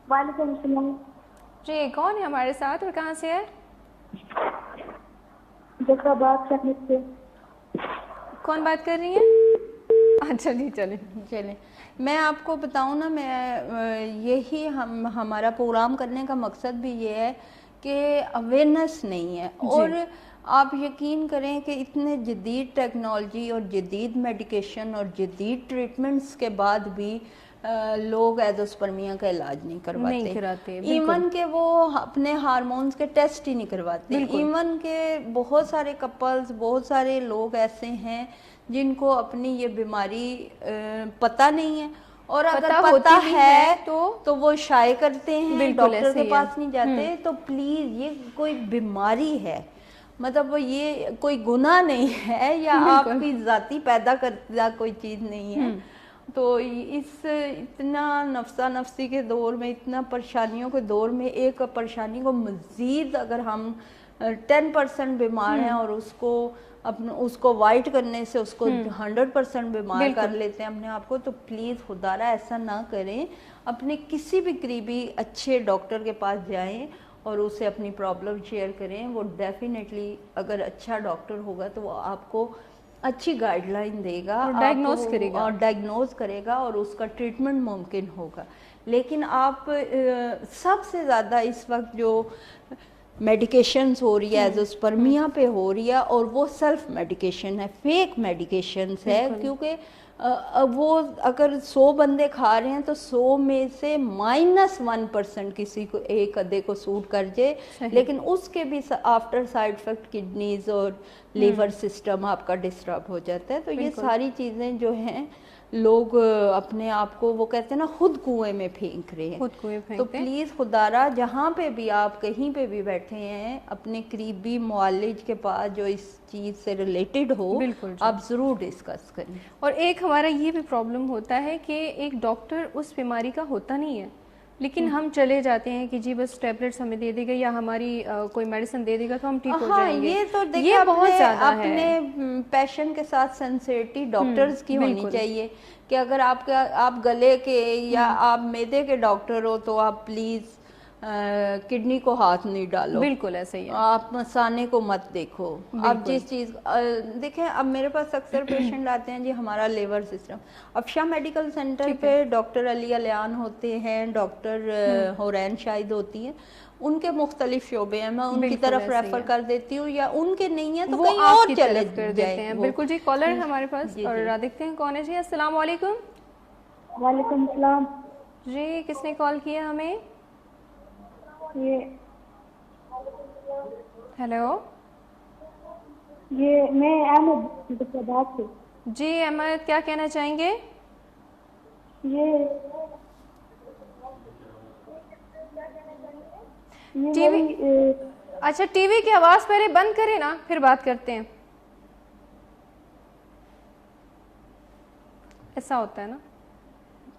وعلیکم السلام. جی کون ہے ہمارے ساتھ اور کہاں سے ہے؟ سے. کون بات کر رہی ہیں؟ اچھا جی چلیں. میں آپ کو بتاؤں نا, میں یہی ہمارا پروگرام کرنے کا مقصد بھی یہ ہے کہ اویئرنیس نہیں ہے. اور آپ یقین کریں کہ اتنے جدید ٹیکنالوجی اور جدید میڈیکیشن اور جدید ٹریٹمنٹس کے بعد بھی لوگ ایزوسپرمیا کا علاج نہیں کرواتے. ایون کہ وہ اپنے ہارمونز کے ٹیسٹ ہی نہیں کرواتے. ایون کہ بہت سارے کپلز, بہت سارے لوگ ایسے ہیں جن کو اپنی یہ بیماری پتہ نہیں ہے, اور اگر پتہ ہے تو وہ شائع کرتے ہیں, ڈاکٹر کے پاس نہیں جاتے. تو پلیز یہ کوئی بیماری ہے, مطلب یہ کوئی گناہ نہیں ہے یا آپ کی ذاتی پیدا کردہ کوئی چیز نہیں ہے. تو اس اتنا نفسا نفسی کے دور میں, اتنا پریشانیوں کے دور میں, ایک پریشانی کو مزید اگر ہم 10% بیمار ہیں اور اس کو وائٹ کرنے سے اس کو 100% بیمار کر لیتے ہیں اپنے آپ کو, تو پلیز خدارا ایسا نہ کریں. اپنے کسی بھی قریبی اچھے ڈاکٹر کے پاس جائیں اور اسے اپنی پرابلم شیئر کریں. وہ ڈیفینیٹلی اگر اچھا ڈاکٹر ہوگا تو وہ آپ کو اچھی گائیڈ لائن دے گا اور ڈائگنوز کرے گا اور اس کا ٹریٹمنٹ ممکن ہوگا. لیکن آپ سب سے زیادہ اس وقت جو میڈیکیشنز ہو رہی ہے ایزوسپرمیا پہ ہو رہی ہے, اور وہ سیلف میڈیکیشن ہے, فیک میڈیکیشنز ہے. کیونکہ وہ اگر 100 بندے کھا رہے ہیں تو 100 میں سے -1% کسی کو, ایک ادھے کو سوٹ کر جائے, لیکن اس کے بھی آفٹر سائیڈ افیکٹ کڈنیز اور لیور سسٹم آپ کا ڈسٹرب ہو جاتا ہے. تو یہ ساری چیزیں جو ہیں لوگ اپنے آپ کو, وہ کہتے ہیں نا, خود کنویں میں پھینک رہے ہیں. تو پلیز خدارا جہاں پہ بھی آپ کہیں پہ بھی بیٹھے ہیں, اپنے قریبی معالج کے پاس جو اس چیز سے ریلیٹڈ ہو آپ ضرور ڈسکس کریں. اور ایک ہمارا یہ بھی پرابلم ہوتا ہے کہ ایک ڈاکٹر اس بیماری کا ہوتا نہیں ہے, لیکن ہم چلے جاتے ہیں کہ جی بس ٹیبلٹس ہمیں دے دے گا یا ہماری کوئی میڈیسن دے دے گا تو ہم ٹھیک ہو جائیں گے. یہ تو دیکھیں بہت زیادہ اپنے پیشنٹ کے ساتھ سنسیئرٹی ڈاکٹرز کی ہونی چاہیے کہ اگر آپ گلے کے یا آپ معدے کے ڈاکٹر ہو تو آپ پلیز کڈنی کو ہاتھ نہیں ڈالو. بالکل ایسا ہی ہے. آپ مثانے کو مت دیکھو. آپ جس چیز دیکھیں, اب میرے پاس اکثر پیشنٹ آتے ہیں جی ہمارا لیور سسٹم. افشا میڈیکل سینٹر پہ ڈاکٹر علی علیان ہوتے ہیں, ڈاکٹر حورین شاہد ہوتی ہیں, ان کے مختلف شعبے ہیں, میں ان کی طرف ریفر کر دیتی ہوں, یا ان کے نہیں ہیں تو کہیں اور چلے دیتے ہیں. بالکل جی. کالر ہے ہمارے پاس اور دیکھتے ہیں کون ہے. جی السلام علیکم. وعلیکم السلام. جی کس نے کال کیا ہمیں؟ ہیلو, یہ میں احمد سے. جی احمد, کیا کہنا چاہیں گے؟ ٹی وی, اچھا ٹی وی کی آواز پہلے بند کریں نا, پھر بات کرتے ہیں. ایسا ہوتا ہے نا,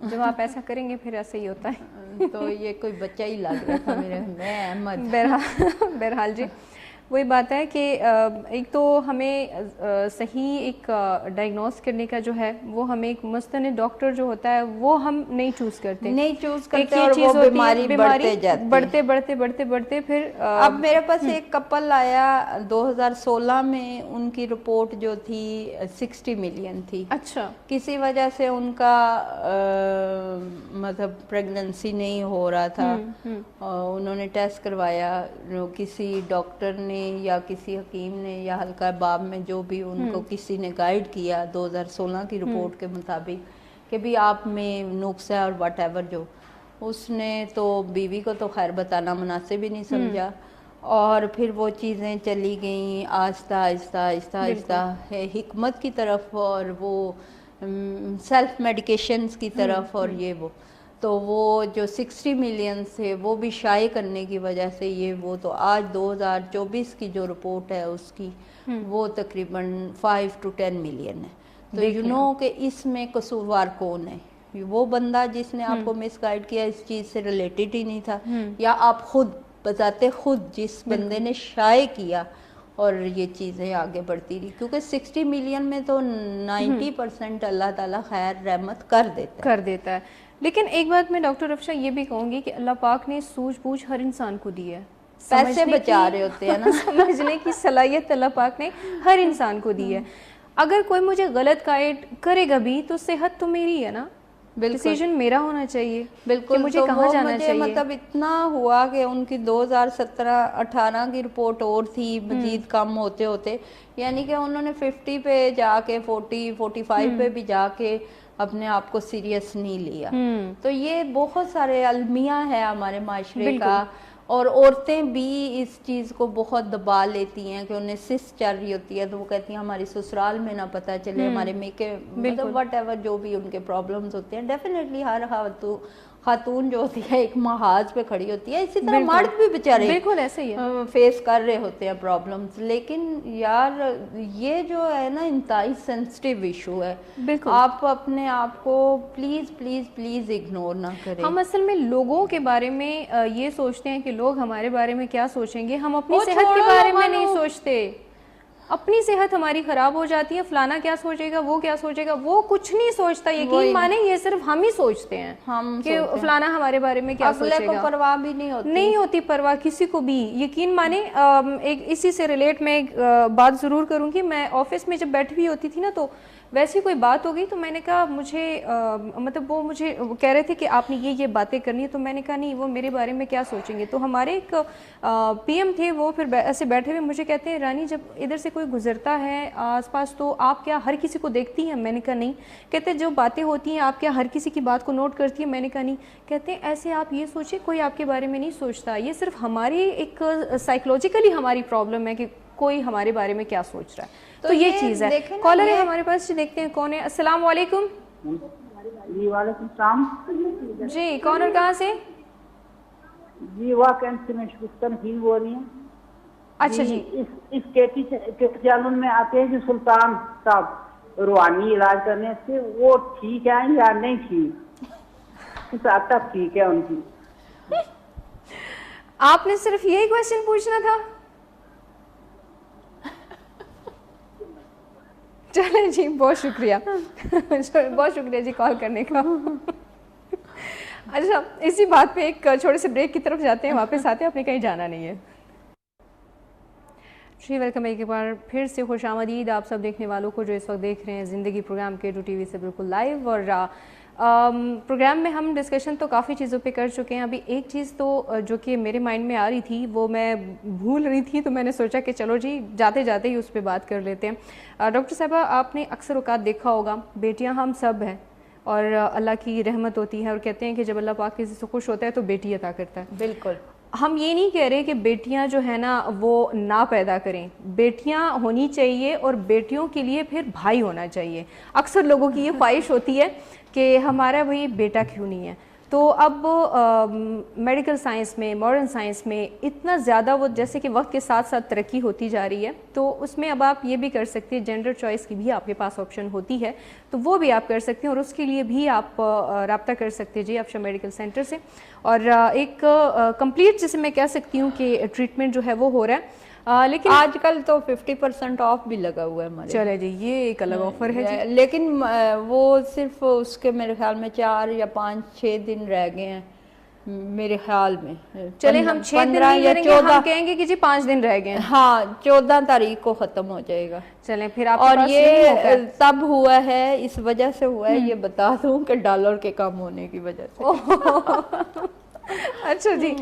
جب آپ ایسا کریں گے پھر ایسا ہی ہوتا ہے. تو یہ کوئی بچہ ہی لگ رہا تھا میرے, میں احمد. بہرحال جی وہی بات ہے کہ ایک تو ہمیں صحیح ایک ڈائگنوز کرنے کا جو ہے وہ ہمیں ایک مستند ڈاکٹر جو ہوتا ہے وہ ہم نہیں چوز کرتے اور وہ بیماری بڑھتے پھر. اب میرے پاس ایک کپل آیا 2016 میں, ان کی رپورٹ جو تھی 60 ملین تھی. اچھا. کسی وجہ سے ان کا مطلب پریگننسی نہیں ہو رہا تھا, انہوں نے ٹیسٹ کروایا, کسی ڈاکٹر نے یا کسی حکیم نے یا حلقہ باب میں جو بھی ان کو کسی نے گائیڈ کیا 2016 کی رپورٹ کے مطابق کہ بھی آپ میں نقص ہے اور واٹ ایور جو. اس نے تو بیوی کو تو خیر بتانا مناسب ہی نہیں سمجھا, اور پھر وہ چیزیں چلی گئیں آہستہ آہستہ آہستہ آہستہ حکمت کی طرف, اور وہ سیلف میڈیکیشنز کی طرف, اور یہ وہ تو وہ جو 60 ملین تھے وہ بھی شائع کرنے کی وجہ سے یہ وہ تو آج 2024 کی جو رپورٹ ہے اس کی وہ تقریباً 5 to 10 ملین ہے. تو یو نو کہ اس میں قصوروار کون ہے؟ وہ بندہ جس نے آپ کو مس گائیڈ کیا اس چیز سے ریلیٹڈ ہی نہیں تھا, یا آپ خود بذات خود جس بندے نے شائع کیا اور یہ چیزیں آگے بڑھتی رہی, کیونکہ 60 ملین میں تو 90% اللہ تعالیٰ خیر رحمت کر دیتا ہے. لیکن ایک بات میں ڈاکٹر رفشا یہ بھی کہوں گی کہ اللہ پاک نے سوجھ بوجھ ہر انسان کو دی ہے, پیسے بچا رہے ہوتے ہیں نا, سمجھنے کی صلاحیت اللہ پاک نے ہر انسان کو دی ہے. اگر کوئی مجھے غلط گائیڈ کرے گا بھی تو صحت تو میری ہے نا, ڈیسیژن میرا ہونا چاہیے. بالکل, مجھے کہاں جانا چاہیے. مطلب اتنا ہوا کہ ان کی 2017-18 کی رپورٹ اور تھی, مزید کم ہوتے ہوتے, یعنی کہ انہوں نے 50 پہ جا کے 40-45 پہ بھی جا کے اپنے آپ کو سیریس نہیں لیا. تو یہ بہت سارے المیہ ہے ہمارے معاشرے کا, اور عورتیں بھی اس چیز کو بہت دبا لیتی ہیں کہ انہیں سس چل رہی ہوتی ہے تو وہ کہتی ہیں ہماری سسرال میں نہ پتہ چلے, ہمارے میکے مطلب وٹ ایور جو بھی ان کے پرابلمز ہوتے ہیں. ڈیفینیٹلی ہر خاتون جو ہوتی ہے ایک محاذ پہ کھڑی ہوتی ہے, اسی طرح مرد بھی بیچارے بالکل ایسے ہی فیس کر رہے ہوتے ہیں پرابلمز. لیکن یار یہ جو ہے نا انتہائی سینسٹیو ایشو ہے, آپ اپنے آپ کو پلیز پلیز پلیز اگنور نہ کریں. ہم اصل میں لوگوں کے بارے میں یہ سوچتے ہیں کہ لوگ ہمارے بارے میں کیا سوچیں گے, ہم اپنی صحت کے بارے میں نہیں سوچتے. اپنی صحت ہماری خراب ہو جاتی ہے, فلانا کیا سوچے گا, وہ کیا سوچے گا, وہ کچھ نہیں سوچتا. یقین مانے یہ صرف ہم ہی سوچتے ہیں کہ فلانا ہمارے بارے میں کیا سوچے گا. پرواہ بھی نہیں ہوتی پرواہ کسی کو بھی. یقین مانے ایک اسی سے ریلیٹ میں ایک بات ضرور کروں گی. میں آفس میں جب بیٹھی ہوئی ہوتی تھی نا تو ویسی کوئی بات ہو گئی تو میں نے کہا مجھے مطلب وہ مجھے کہہ رہے تھے کہ آپ نے یہ باتیں کرنی ہے, تو میں نے کہا نہیں وہ میرے بارے میں کیا سوچیں گے. تو ہمارے ایک پی ایم تھے, وہ پھر ایسے بیٹھے ہوئے مجھے کہتے ہیں رانی جب ادھر سے کوئی گزرتا ہے آس پاس تو آپ کیا ہر کسی کو دیکھتی ہیں؟ میں نے کہا نہیں. کہتے جو باتیں ہوتی ہیں آپ کیا ہر کسی کی بات کو نوٹ کرتی ہیں؟ میں نے کہا نہیں. کہتے ایسے آپ یہ سوچیں کوئی آپ کے بارے میں نہیں سوچتا, یہ صرف ہماری ایک سائیکولوجیکلی ہماری پرابلم ہے کہ کوئی ہمارے بارے میں کیا سوچ رہا ہے. تو یہ چیز ہے. کالر ہے ہمارے پاس, دیکھتے ہیں کون ہے. السلام علیکم. جی وعلیکم السلام. جی کون اور کہاں سے؟ جی واقعی میں شگفتن فیل بول رہی ہوں. اچھا جی. اس چینل میں آتے ہیں جو سلطان صاحب روحانی علاج کرنے سے, وہ ٹھیک ہے یا نہیں ٹھیک؟ اس حد تک ٹھیک ہے ان کی. آپ نے صرف یہی کوشچن پوچھنا تھا؟ چلیں جی, بہت شکریہ بہت شکریہ جی کال کرنے کا. اچھا اسی بات پہ ایک چھوٹے سے بریک کی طرف جاتے ہیں, واپس آتے ہیں, آپ نے کہیں جانا نہیں ہے. جی ویلکم ایک بار پھر سے, خوش آمدید آپ سب دیکھنے والوں کو جو اس وقت دیکھ رہے ہیں زندگی پروگرام کے ٹو ٹی وی سے بالکل لائیو. اور پروگرام میں ہم ڈسکشن تو کافی چیزوں پہ کر چکے ہیں. ابھی ایک چیز تو جو کہ میرے مائنڈ میں آ رہی تھی وہ میں بھول رہی تھی, تو میں نے سوچا کہ چلو جی جاتے جاتے ہی اس پہ بات کر لیتے ہیں. ڈاکٹر صاحبہ آپ نے اکثر اوقات دیکھا ہوگا بیٹیاں ہم سب ہیں اور اللہ کی رحمت ہوتی ہے, اور کہتے ہیں کہ جب اللہ پاک کسی سے خوش ہوتا ہے تو بیٹی عطا کرتا ہے. بالکل. ہم یہ نہیں کہہ رہے کہ بیٹیاں جو ہے نا وہ نہ پیدا کریں, بیٹیاں ہونی چاہیے, اور بیٹیوں کے لیے پھر بھائی ہونا چاہیے. اکثر لوگوں کی یہ خواہش ہوتی ہے کہ ہمارا بھائی بیٹا کیوں نہیں ہے. تو اب میڈیکل سائنس میں, ماڈرن سائنس میں اتنا زیادہ وہ جیسے کہ وقت کے ساتھ ساتھ ترقی ہوتی جا رہی ہے, تو اس میں اب آپ یہ بھی کر سکتے ہیں, جینڈر چوائس کی بھی آپ کے پاس آپشن ہوتی ہے, تو وہ بھی آپ کر سکتے ہیں, اور اس کے لیے بھی آپ رابطہ کر سکتے ہیں جی افشا میڈیکل سینٹر سے. اور ایک کمپلیٹ جسے میں کہہ سکتی ہوں کہ ٹریٹمنٹ جو ہے وہ ہو رہا ہے, لیکن آج کل تو 50% آف بھی لگا ہوا ہے ہمارے. چلے جی یہ ایک الگ آفر ہے جی. لیکن وہ صرف اس کے میرے خیال میں 4 یا 5-6 دن رہ گئے ہیں میرے خیال میں. چلے ہم 6 دن نہیں کریں گے, ہم کہیں گے کہ جی 5 دن رہ گئے ہیں. ہاں 14 تاریخ کو ختم ہو جائے گا. چلیں پھر آپ اور یہ تب ہوا ہے, اس وجہ سے ہوا ہے, یہ بتا دوں کہ ڈالر کے کم ہونے کی وجہ سے. اچھا جی،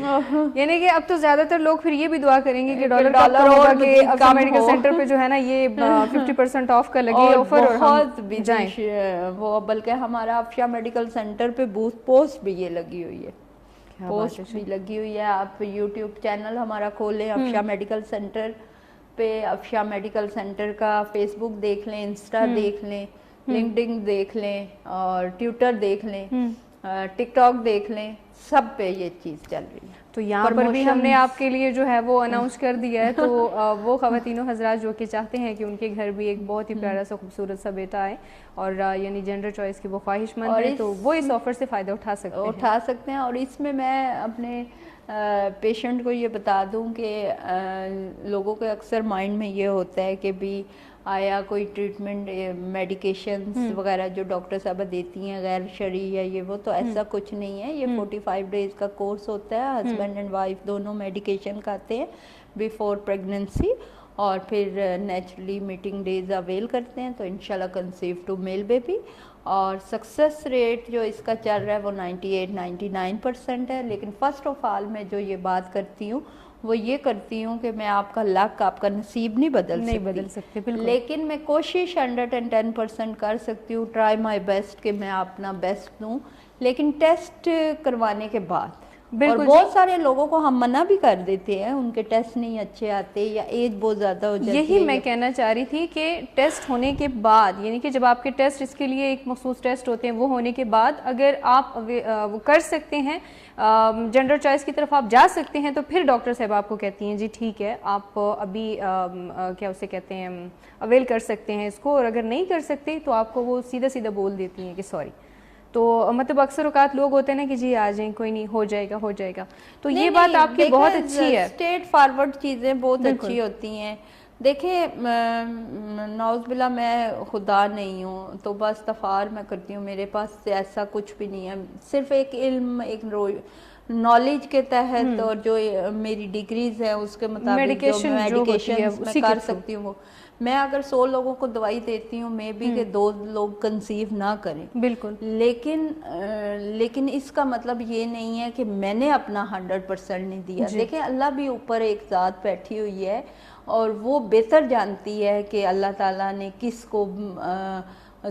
یعنی کہ اب تو زیادہ تر لوگ پھر یہ بھی دعا کریں گے کہ ڈالر کم ہوگا کہ افشا میڈیکل سینٹر پہ جو ہے نا یہ 50% آف کا لگے آفر اور بہت ہم جائیں. وہ بلکہ ہمارا افشا میڈیکل سینٹر پہ پوسٹ بھی یہ لگی ہوئی ہے، پوسٹ بھی لگی ہوئی ہے. آپ یوٹیوب چینل ہمارا کھولیں افشا میڈیکل سینٹر پہ، افشا میڈیکل سینٹر کا فیس بک دیکھ لیں، انسٹا دیکھ لیں، لنکڈن دیکھ لیں اور ٹویٹر دیکھ لیں، ٹک ٹاک دیکھ لیں، سب پہ یہ چیز چل رہی ہے. تو یہاں پر بھی ہم نے آپ کے لیے جو ہے وہ اناؤنس کر دیا ہے. تو وہ خواتین و حضرات جو کہ چاہتے ہیں کہ ان کے گھر بھی ایک بہت ہی پیارا سا خوبصورت سا بیٹا آئے اور یعنی جینڈر چوائس کی وہ خواہش مند ہے، تو وہ اس آفر سے فائدہ اٹھا سکتے ہیں. اور اس میں اپنے پیشنٹ کو یہ بتا دوں کہ لوگوں کے اکثر مائنڈ میں یہ ہوتا ہے کہ بھی آیا کوئی ٹریٹمنٹ میڈیکیشنز وغیرہ جو ڈاکٹر صاحبہ دیتی ہیں غیر شرعی یا یہ وہ، تو ایسا کچھ نہیں ہے. یہ 45 ڈیز کا کورس ہوتا ہے، ہسبینڈ اینڈ وائف دونوں میڈیکیشن کھاتے ہیں بیفور پریگننسی اور پھر نیچرلی میٹنگ ڈیز اویل کرتے ہیں، تو انشاءاللہ کنسیو ٹو میل بیبی. اور سکسیس ریٹ جو اس کا چل رہا ہے وہ 98-99% ہے. لیکن فرسٹ آف آل میں جو یہ بات کرتی ہوں وہ یہ کرتی ہوں کہ میں آپ کا لک، آپ کا نصیب نہیں بدل سکتے، لیکن میں کوشش 110% کر سکتی ہوں، ٹرائی مائی بیسٹ کہ میں اپنا بیسٹ دوں، لیکن ٹیسٹ کروانے کے بعد. اور بہت سارے لوگوں کو ہم منع بھی کر دیتے ہیں، ان کے ٹیسٹ نہیں اچھے آتے یا ایج بہت زیادہ ہو جاتی ہے. یہی میں کہنا چاہ رہی تھی کہ ٹیسٹ ہونے کے بعد، یعنی کہ جب آپ کے ٹیسٹ اس کے لیے ایک مخصوص ٹیسٹ ہوتے ہیں، وہ ہونے کے بعد اگر آپ وہ کر سکتے ہیں، جینڈر چوائس کی طرف آپ جا سکتے ہیں، تو پھر ڈاکٹر صاحب آپ کو کہتی ہیں جی ٹھیک ہے آپ ابھی کیا اسے کہتے ہیں اویل کر سکتے ہیں اس کو، اور اگر نہیں کر سکتے تو آپ کو وہ سیدھا سیدھا بول دیتی ہیں کہ سوری. تو مطلب اکثر اوقات لوگ ہوتے ہیں نا کہ جی آ جائیں، کوئی نہیں، ہو جائے گا. تو یہ بات آپ کی بہت اچھی ہے، اسٹریٹ فارورڈ چیزیں بہت اچھی ہوتی ہیں. دیکھیں نعوذ باللہ میں خدا نہیں ہوں، تو بس استغفار میں کرتی ہوں، میرے پاس ایسا کچھ بھی نہیں ہے. صرف ایک علم، ایک نالج کے تحت اور جو میری ڈگریز ہیں اس کے مطابق جو میڈیکیشن میں کر سکتی ہوں. میں اگر 100 لوگوں کو دوائی دیتی ہوں مے بی کہ 2 لوگ کنسیو نہ کریں، بالکل، لیکن اس کا مطلب یہ نہیں ہے کہ میں نے اپنا 100% نہیں دیا. دیکھیں اللہ بھی اوپر ایک ذات بیٹھی ہوئی ہے اور وہ بہتر جانتی ہے کہ اللہ تعالیٰ نے کس کو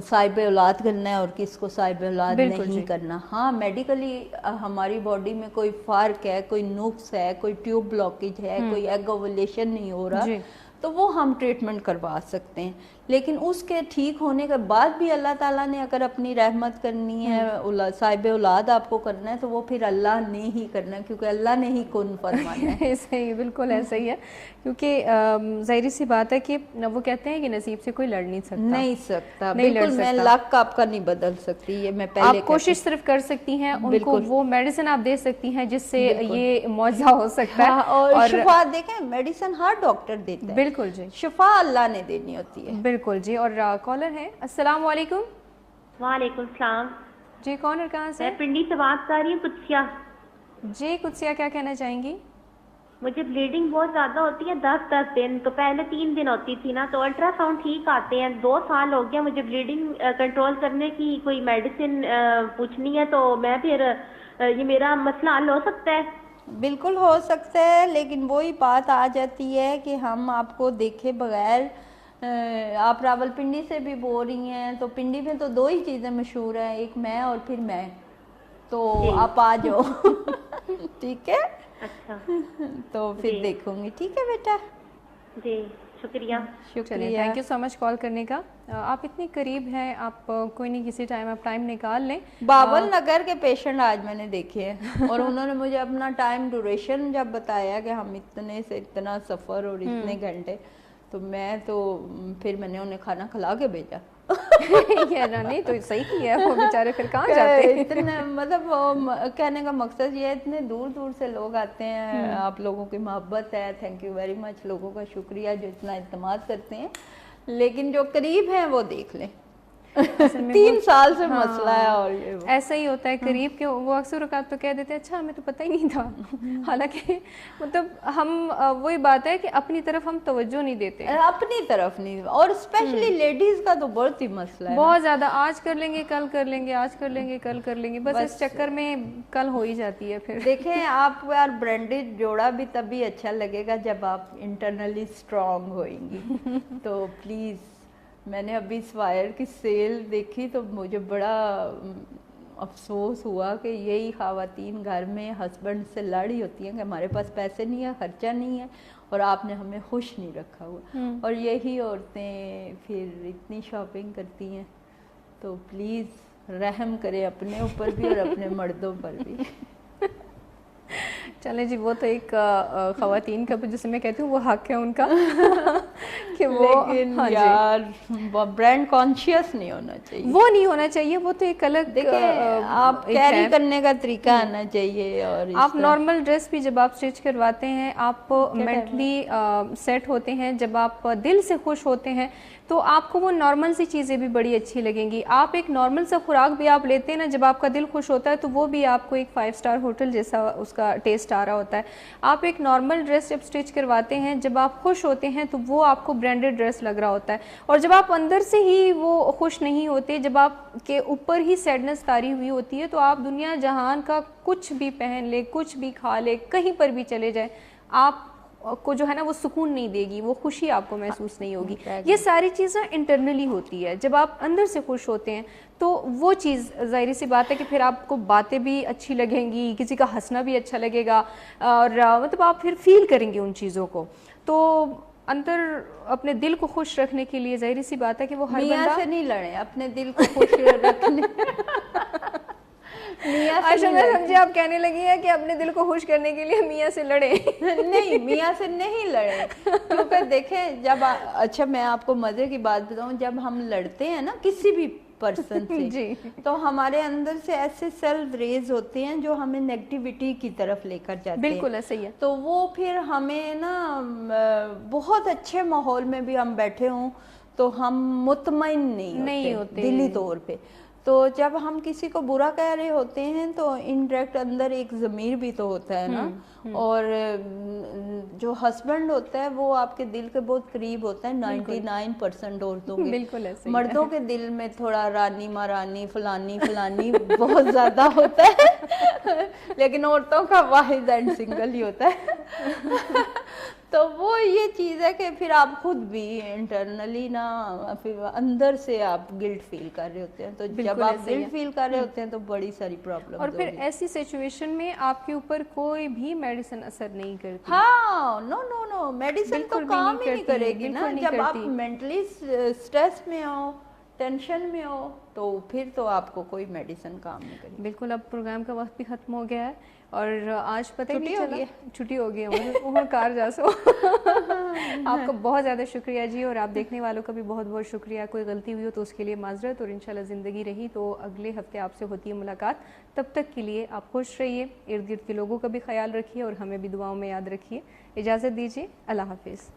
صاحب اولاد کرنا ہے اور کس کو صاحب اولاد نہیں کرنا. ہاں میڈیکلی ہماری باڈی میں کوئی فرق ہے، کوئی نقص ہے، کوئی ٹیوب بلاکیج ہے، کوئی ایگ اوولیشن نہیں ہو رہا، تو وہ ہم ٹریٹمنٹ کروا سکتے ہیں. لیکن اس کے ٹھیک ہونے کے بعد بھی اللہ تعالیٰ نے اگر اپنی رحمت کرنی ہے، صاحب اولاد آپ کو کرنا ہے، تو وہ پھر اللہ نے ہی کرنا ہے، کیونکہ اللہ نے ہی کن فرمانا ہے. صحیح، بالکل ایسا ہی ہے، کیونکہ ظاہری سی بات ہے کہ وہ کہتے ہیں کہ نصیب سے کوئی لڑ نہیں سکتا. بالکل میں لک آپ کا نہیں بدل سکتی، یہ میں پہلے آپ کوشش صرف کر سکتی ہیں، ان کو وہ میڈیسن آپ دے سکتی ہیں جس سے یہ معجزہ ہو سکتا ہے. اور شفا دیکھیں میڈیسن ہر ڈاکٹر دیتا ہے، بالکل جی، شفا اللہ نے دینی ہوتی ہے. بالکل جی. اور کالر ہے، السلام علیکم. وعلیکم السلام جی، کون اور کہاں سے؟ میں پنڈی سے بات کر رہی ہوں، قدسیہ. جی قدسیہ، کیا کہنا چاہیں گی؟ مجھے بلیڈنگ بہت زیادہ ہوتی ہے، 10 دن. تو پہلے 3 دن ہوتی تھی نا، تو الٹرا ساؤنڈ ٹھیک آتے ہیں. 2 سال ہو گیا مجھے بلیڈنگ کنٹرول کرنے کی کوئی میڈیسن پوچھنی ہے، تو میں پھر یہ میرا مسئلہ حل ہو سکتا ہے؟ بالکل ہو سکتا ہے، لیکن وہی بات آ جاتی ہے کہ ہم آپ کو دیکھے بغیر، آپ راول پنڈی سے بھی بول رہی ہیں، تو پنڈی میں تو 2 ہی چیزیں مشہور ہیں، ایک میں اور پھر میں، تو آپ آ جاؤ. ٹھیک ہے، اچھا تو پھر دیکھوں گی. ٹھیک ہے بیٹا، جی شکریہ. تھینک یو سو مچ کال کرنے کا. آپ اتنی قریب ہیں، آپ کوئی نہیں کسی ٹائم آپ ٹائم نکال لیں. باول نگر کے پیشنٹ آج میں نے دیکھے ہیں اور انہوں نے مجھے اپنا ٹائم ڈیوریشن جب بتایا کہ ہم اتنے سے اتنا سفر اور اتنے گھنٹے، تو پھر میں نے انہیں کھانا کھلا کے بھیجا. نہیں تو صحیح کیا ہے، وہ بیچارے پھر کہاں جاتے ہیں. اتنے مطلب کہنے کا مقصد یہ ہے، اتنے دور دور سے لوگ آتے ہیں، آپ لوگوں کی محبت ہے، تھینک یو ویری مچ، لوگوں کا شکریہ جو اتنا اعتماد کرتے ہیں. لیکن جو قریب ہیں وہ دیکھ لیں. اصل میں 3 سال سے مسئلہ ہے اور یہ وہ. ایسا ہی ہوتا ہے قریب کے وہ اکثر اوقات تو کہہ دیتے ہیں اچھا ہمیں تو پتہ ہی نہیں تھا. حالانکہ مطلب ہم وہی بات ہے کہ اپنی طرف ہم توجہ نہیں دیتے, اپنی طرف نہیں, اور اسپیشلی لیڈیز کا تو بہت ہی مسئلہ ہے. بہت زیادہ. آج کر لیں گے کل کر لیں گے, آج کر لیں گے کل کر لیں گے, بس اس چکر میں کل ہو ہی جاتی ہے. پھر دیکھیں آپ کو یار برانڈیڈ جوڑا بھی تبھی اچھا لگے گا جب آپ انٹرنلی اسٹرانگ ہوئیں گی. تو پلیز, میں نے ابھی سوائر کی سیل دیکھی تو مجھے بڑا افسوس ہوا کہ یہی خواتین گھر میں ہسبینڈ سے لڑی ہوتی ہیں کہ ہمارے پاس پیسے نہیں ہیں, خرچہ نہیں ہے, اور آپ نے ہمیں خوش نہیں رکھا ہوا. اور یہی عورتیں پھر اتنی شاپنگ کرتی ہیں. تو پلیز رحم کریں اپنے اوپر بھی اور اپنے مردوں پر بھی. چلیں جی, وہ تو ایک خواتین کا جسے میں کہتی ہوں وہ حق ہے ان کا کہ وہ, لیکن یار برانڈ کانشیس نہیں ہونا چاہیے, وہ نہیں ہونا چاہیے. وہ تو ایک الگ, دیکھیں آپ کیری کرنے کا طریقہ آنا چاہیے. اور آپ نارمل ڈریس بھی جب آپ اسٹچ کرواتے ہیں آپ مینٹلی سیٹ ہوتے ہیں, جب آپ دل سے خوش ہوتے ہیں تو آپ کو وہ نارمل سی چیزیں بھی بڑی اچھی لگیں گی. آپ ایک نارمل سا خوراک بھی آپ لیتے ہیں نا, جب آپ کا دل خوش ہوتا ہے تو وہ بھی آپ کو ایک 5 اسٹار ہوٹل جیسا اس کا ٹیسٹ آ رہا ہوتا ہے. آپ ایک نارمل ڈریس جب اسٹچ کرواتے ہیں, جب آپ خوش ہوتے ہیں تو وہ آپ کو برانڈیڈ ڈریس لگ رہا ہوتا ہے. اور جب آپ اندر سے ہی وہ خوش نہیں ہوتے, جب آپ کے اوپر ہی سیڈنس تاری ہوئی ہوتی ہے, تو آپ دنیا جہان کا کچھ بھی پہن لے, کچھ بھی کھا لے, کہیں پر بھی چلے جائیں, آپ کو جو ہے نا وہ سکون نہیں دے گی, وہ خوشی آپ کو محسوس نہیں ہوگی. یہ ساری چیزیں انٹرنلی ہوتی ہے. جب آپ اندر سے خوش ہوتے ہیں تو وہ چیز ظاہری سی بات ہے کہ پھر آپ کو باتیں بھی اچھی لگیں گی, کسی کا ہنسنا بھی اچھا لگے گا, اور مطلب آپ پھر فیل کریں گے ان چیزوں کو. تو اندر اپنے دل کو خوش رکھنے کے لیے ظاہری سی بات ہے کہ وہ ہر میاں بندہ سے نہیں لڑیں, اپنے دل کو خوش رکھنے. اچھا میں سمجھے آپ کہنے لگی ہیں کہ اپنے دل کو خوش کرنے کے لیے میاں سے لڑیں. نہیں, میاں سے نہیں لڑیں, کیونکہ دیکھیں جب اچھا میں آپ کو مزے کی بات بتاؤں, جب ہم لڑتے ہیں نا کسی بھی پرسن سے جی, تو ہمارے اندر سے ایسے سیل ریز ہوتے ہیں جو ہمیں نیگیٹیوٹی کی طرف لے کر جاتے ہیں. بالکل ایسا ہی ہے. تو وہ پھر ہمیں نا بہت اچھے ماحول میں بھی ہم بیٹھے ہوں تو ہم مطمئن نہیں ہوتے دلی طور پہ. تو جب ہم کسی کو برا کہہ رہے ہوتے ہیں تو انڈائریکٹ اندر ایک ضمیر بھی تو ہوتا ہے نا. اور جو ہسبینڈ ہوتا ہے وہ آپ کے دل کے بہت قریب ہوتا ہے 99% عورتوں کے. بالکل ایسے مردوں کے دل میں تھوڑا رانی مہرانی فلانی فلانی بہت زیادہ ہوتا ہے, لیکن عورتوں کا واحد اینڈ سنگل ہی ہوتا ہے. تو وہ یہ چیز ہے کہ پھر آپ خود بھی انٹرنلی نا پھر اندر سے آپ گلٹ فیل کر رہے ہوتے ہیں. تو جب آپ گلٹ فیل کر رہے ہوتے ہیں تو بڑی ساری پرابلم. اور پھر ایسی سچویشن میں آپ کے اوپر کوئی بھی میڈیسن اثر نہیں کرتی. ہاں, نو میڈیسن تو کام ہی نہیں کرے گی نا. جب آپ مینٹلی اسٹریس میں ہو, ٹینشن میں ہو, تو پھر تو آپ کو کوئی میڈیسن کام نہیں کرے. بالکل. اب پروگرام کا وقت بھی ختم ہو گیا ہے اور آج پتہ ہی نہیں چلا, چھٹی ہو گئی ہے کار جا سو. آپ کا بہت زیادہ شکریہ جی, اور آپ دیکھنے والوں کا بھی بہت بہت شکریہ. کوئی غلطی ہوئی ہو تو اس کے لیے معذرت, اور انشاءاللہ زندگی رہی تو اگلے ہفتے آپ سے ہوتی ہے ملاقات. تب تک کے لیے آپ خوش رہیے, ارد گرد کے لوگوں کا بھی خیال رکھیے اور ہمیں بھی دعاؤں میں یاد رکھیے. اجازت دیجیے, اللہ حافظ.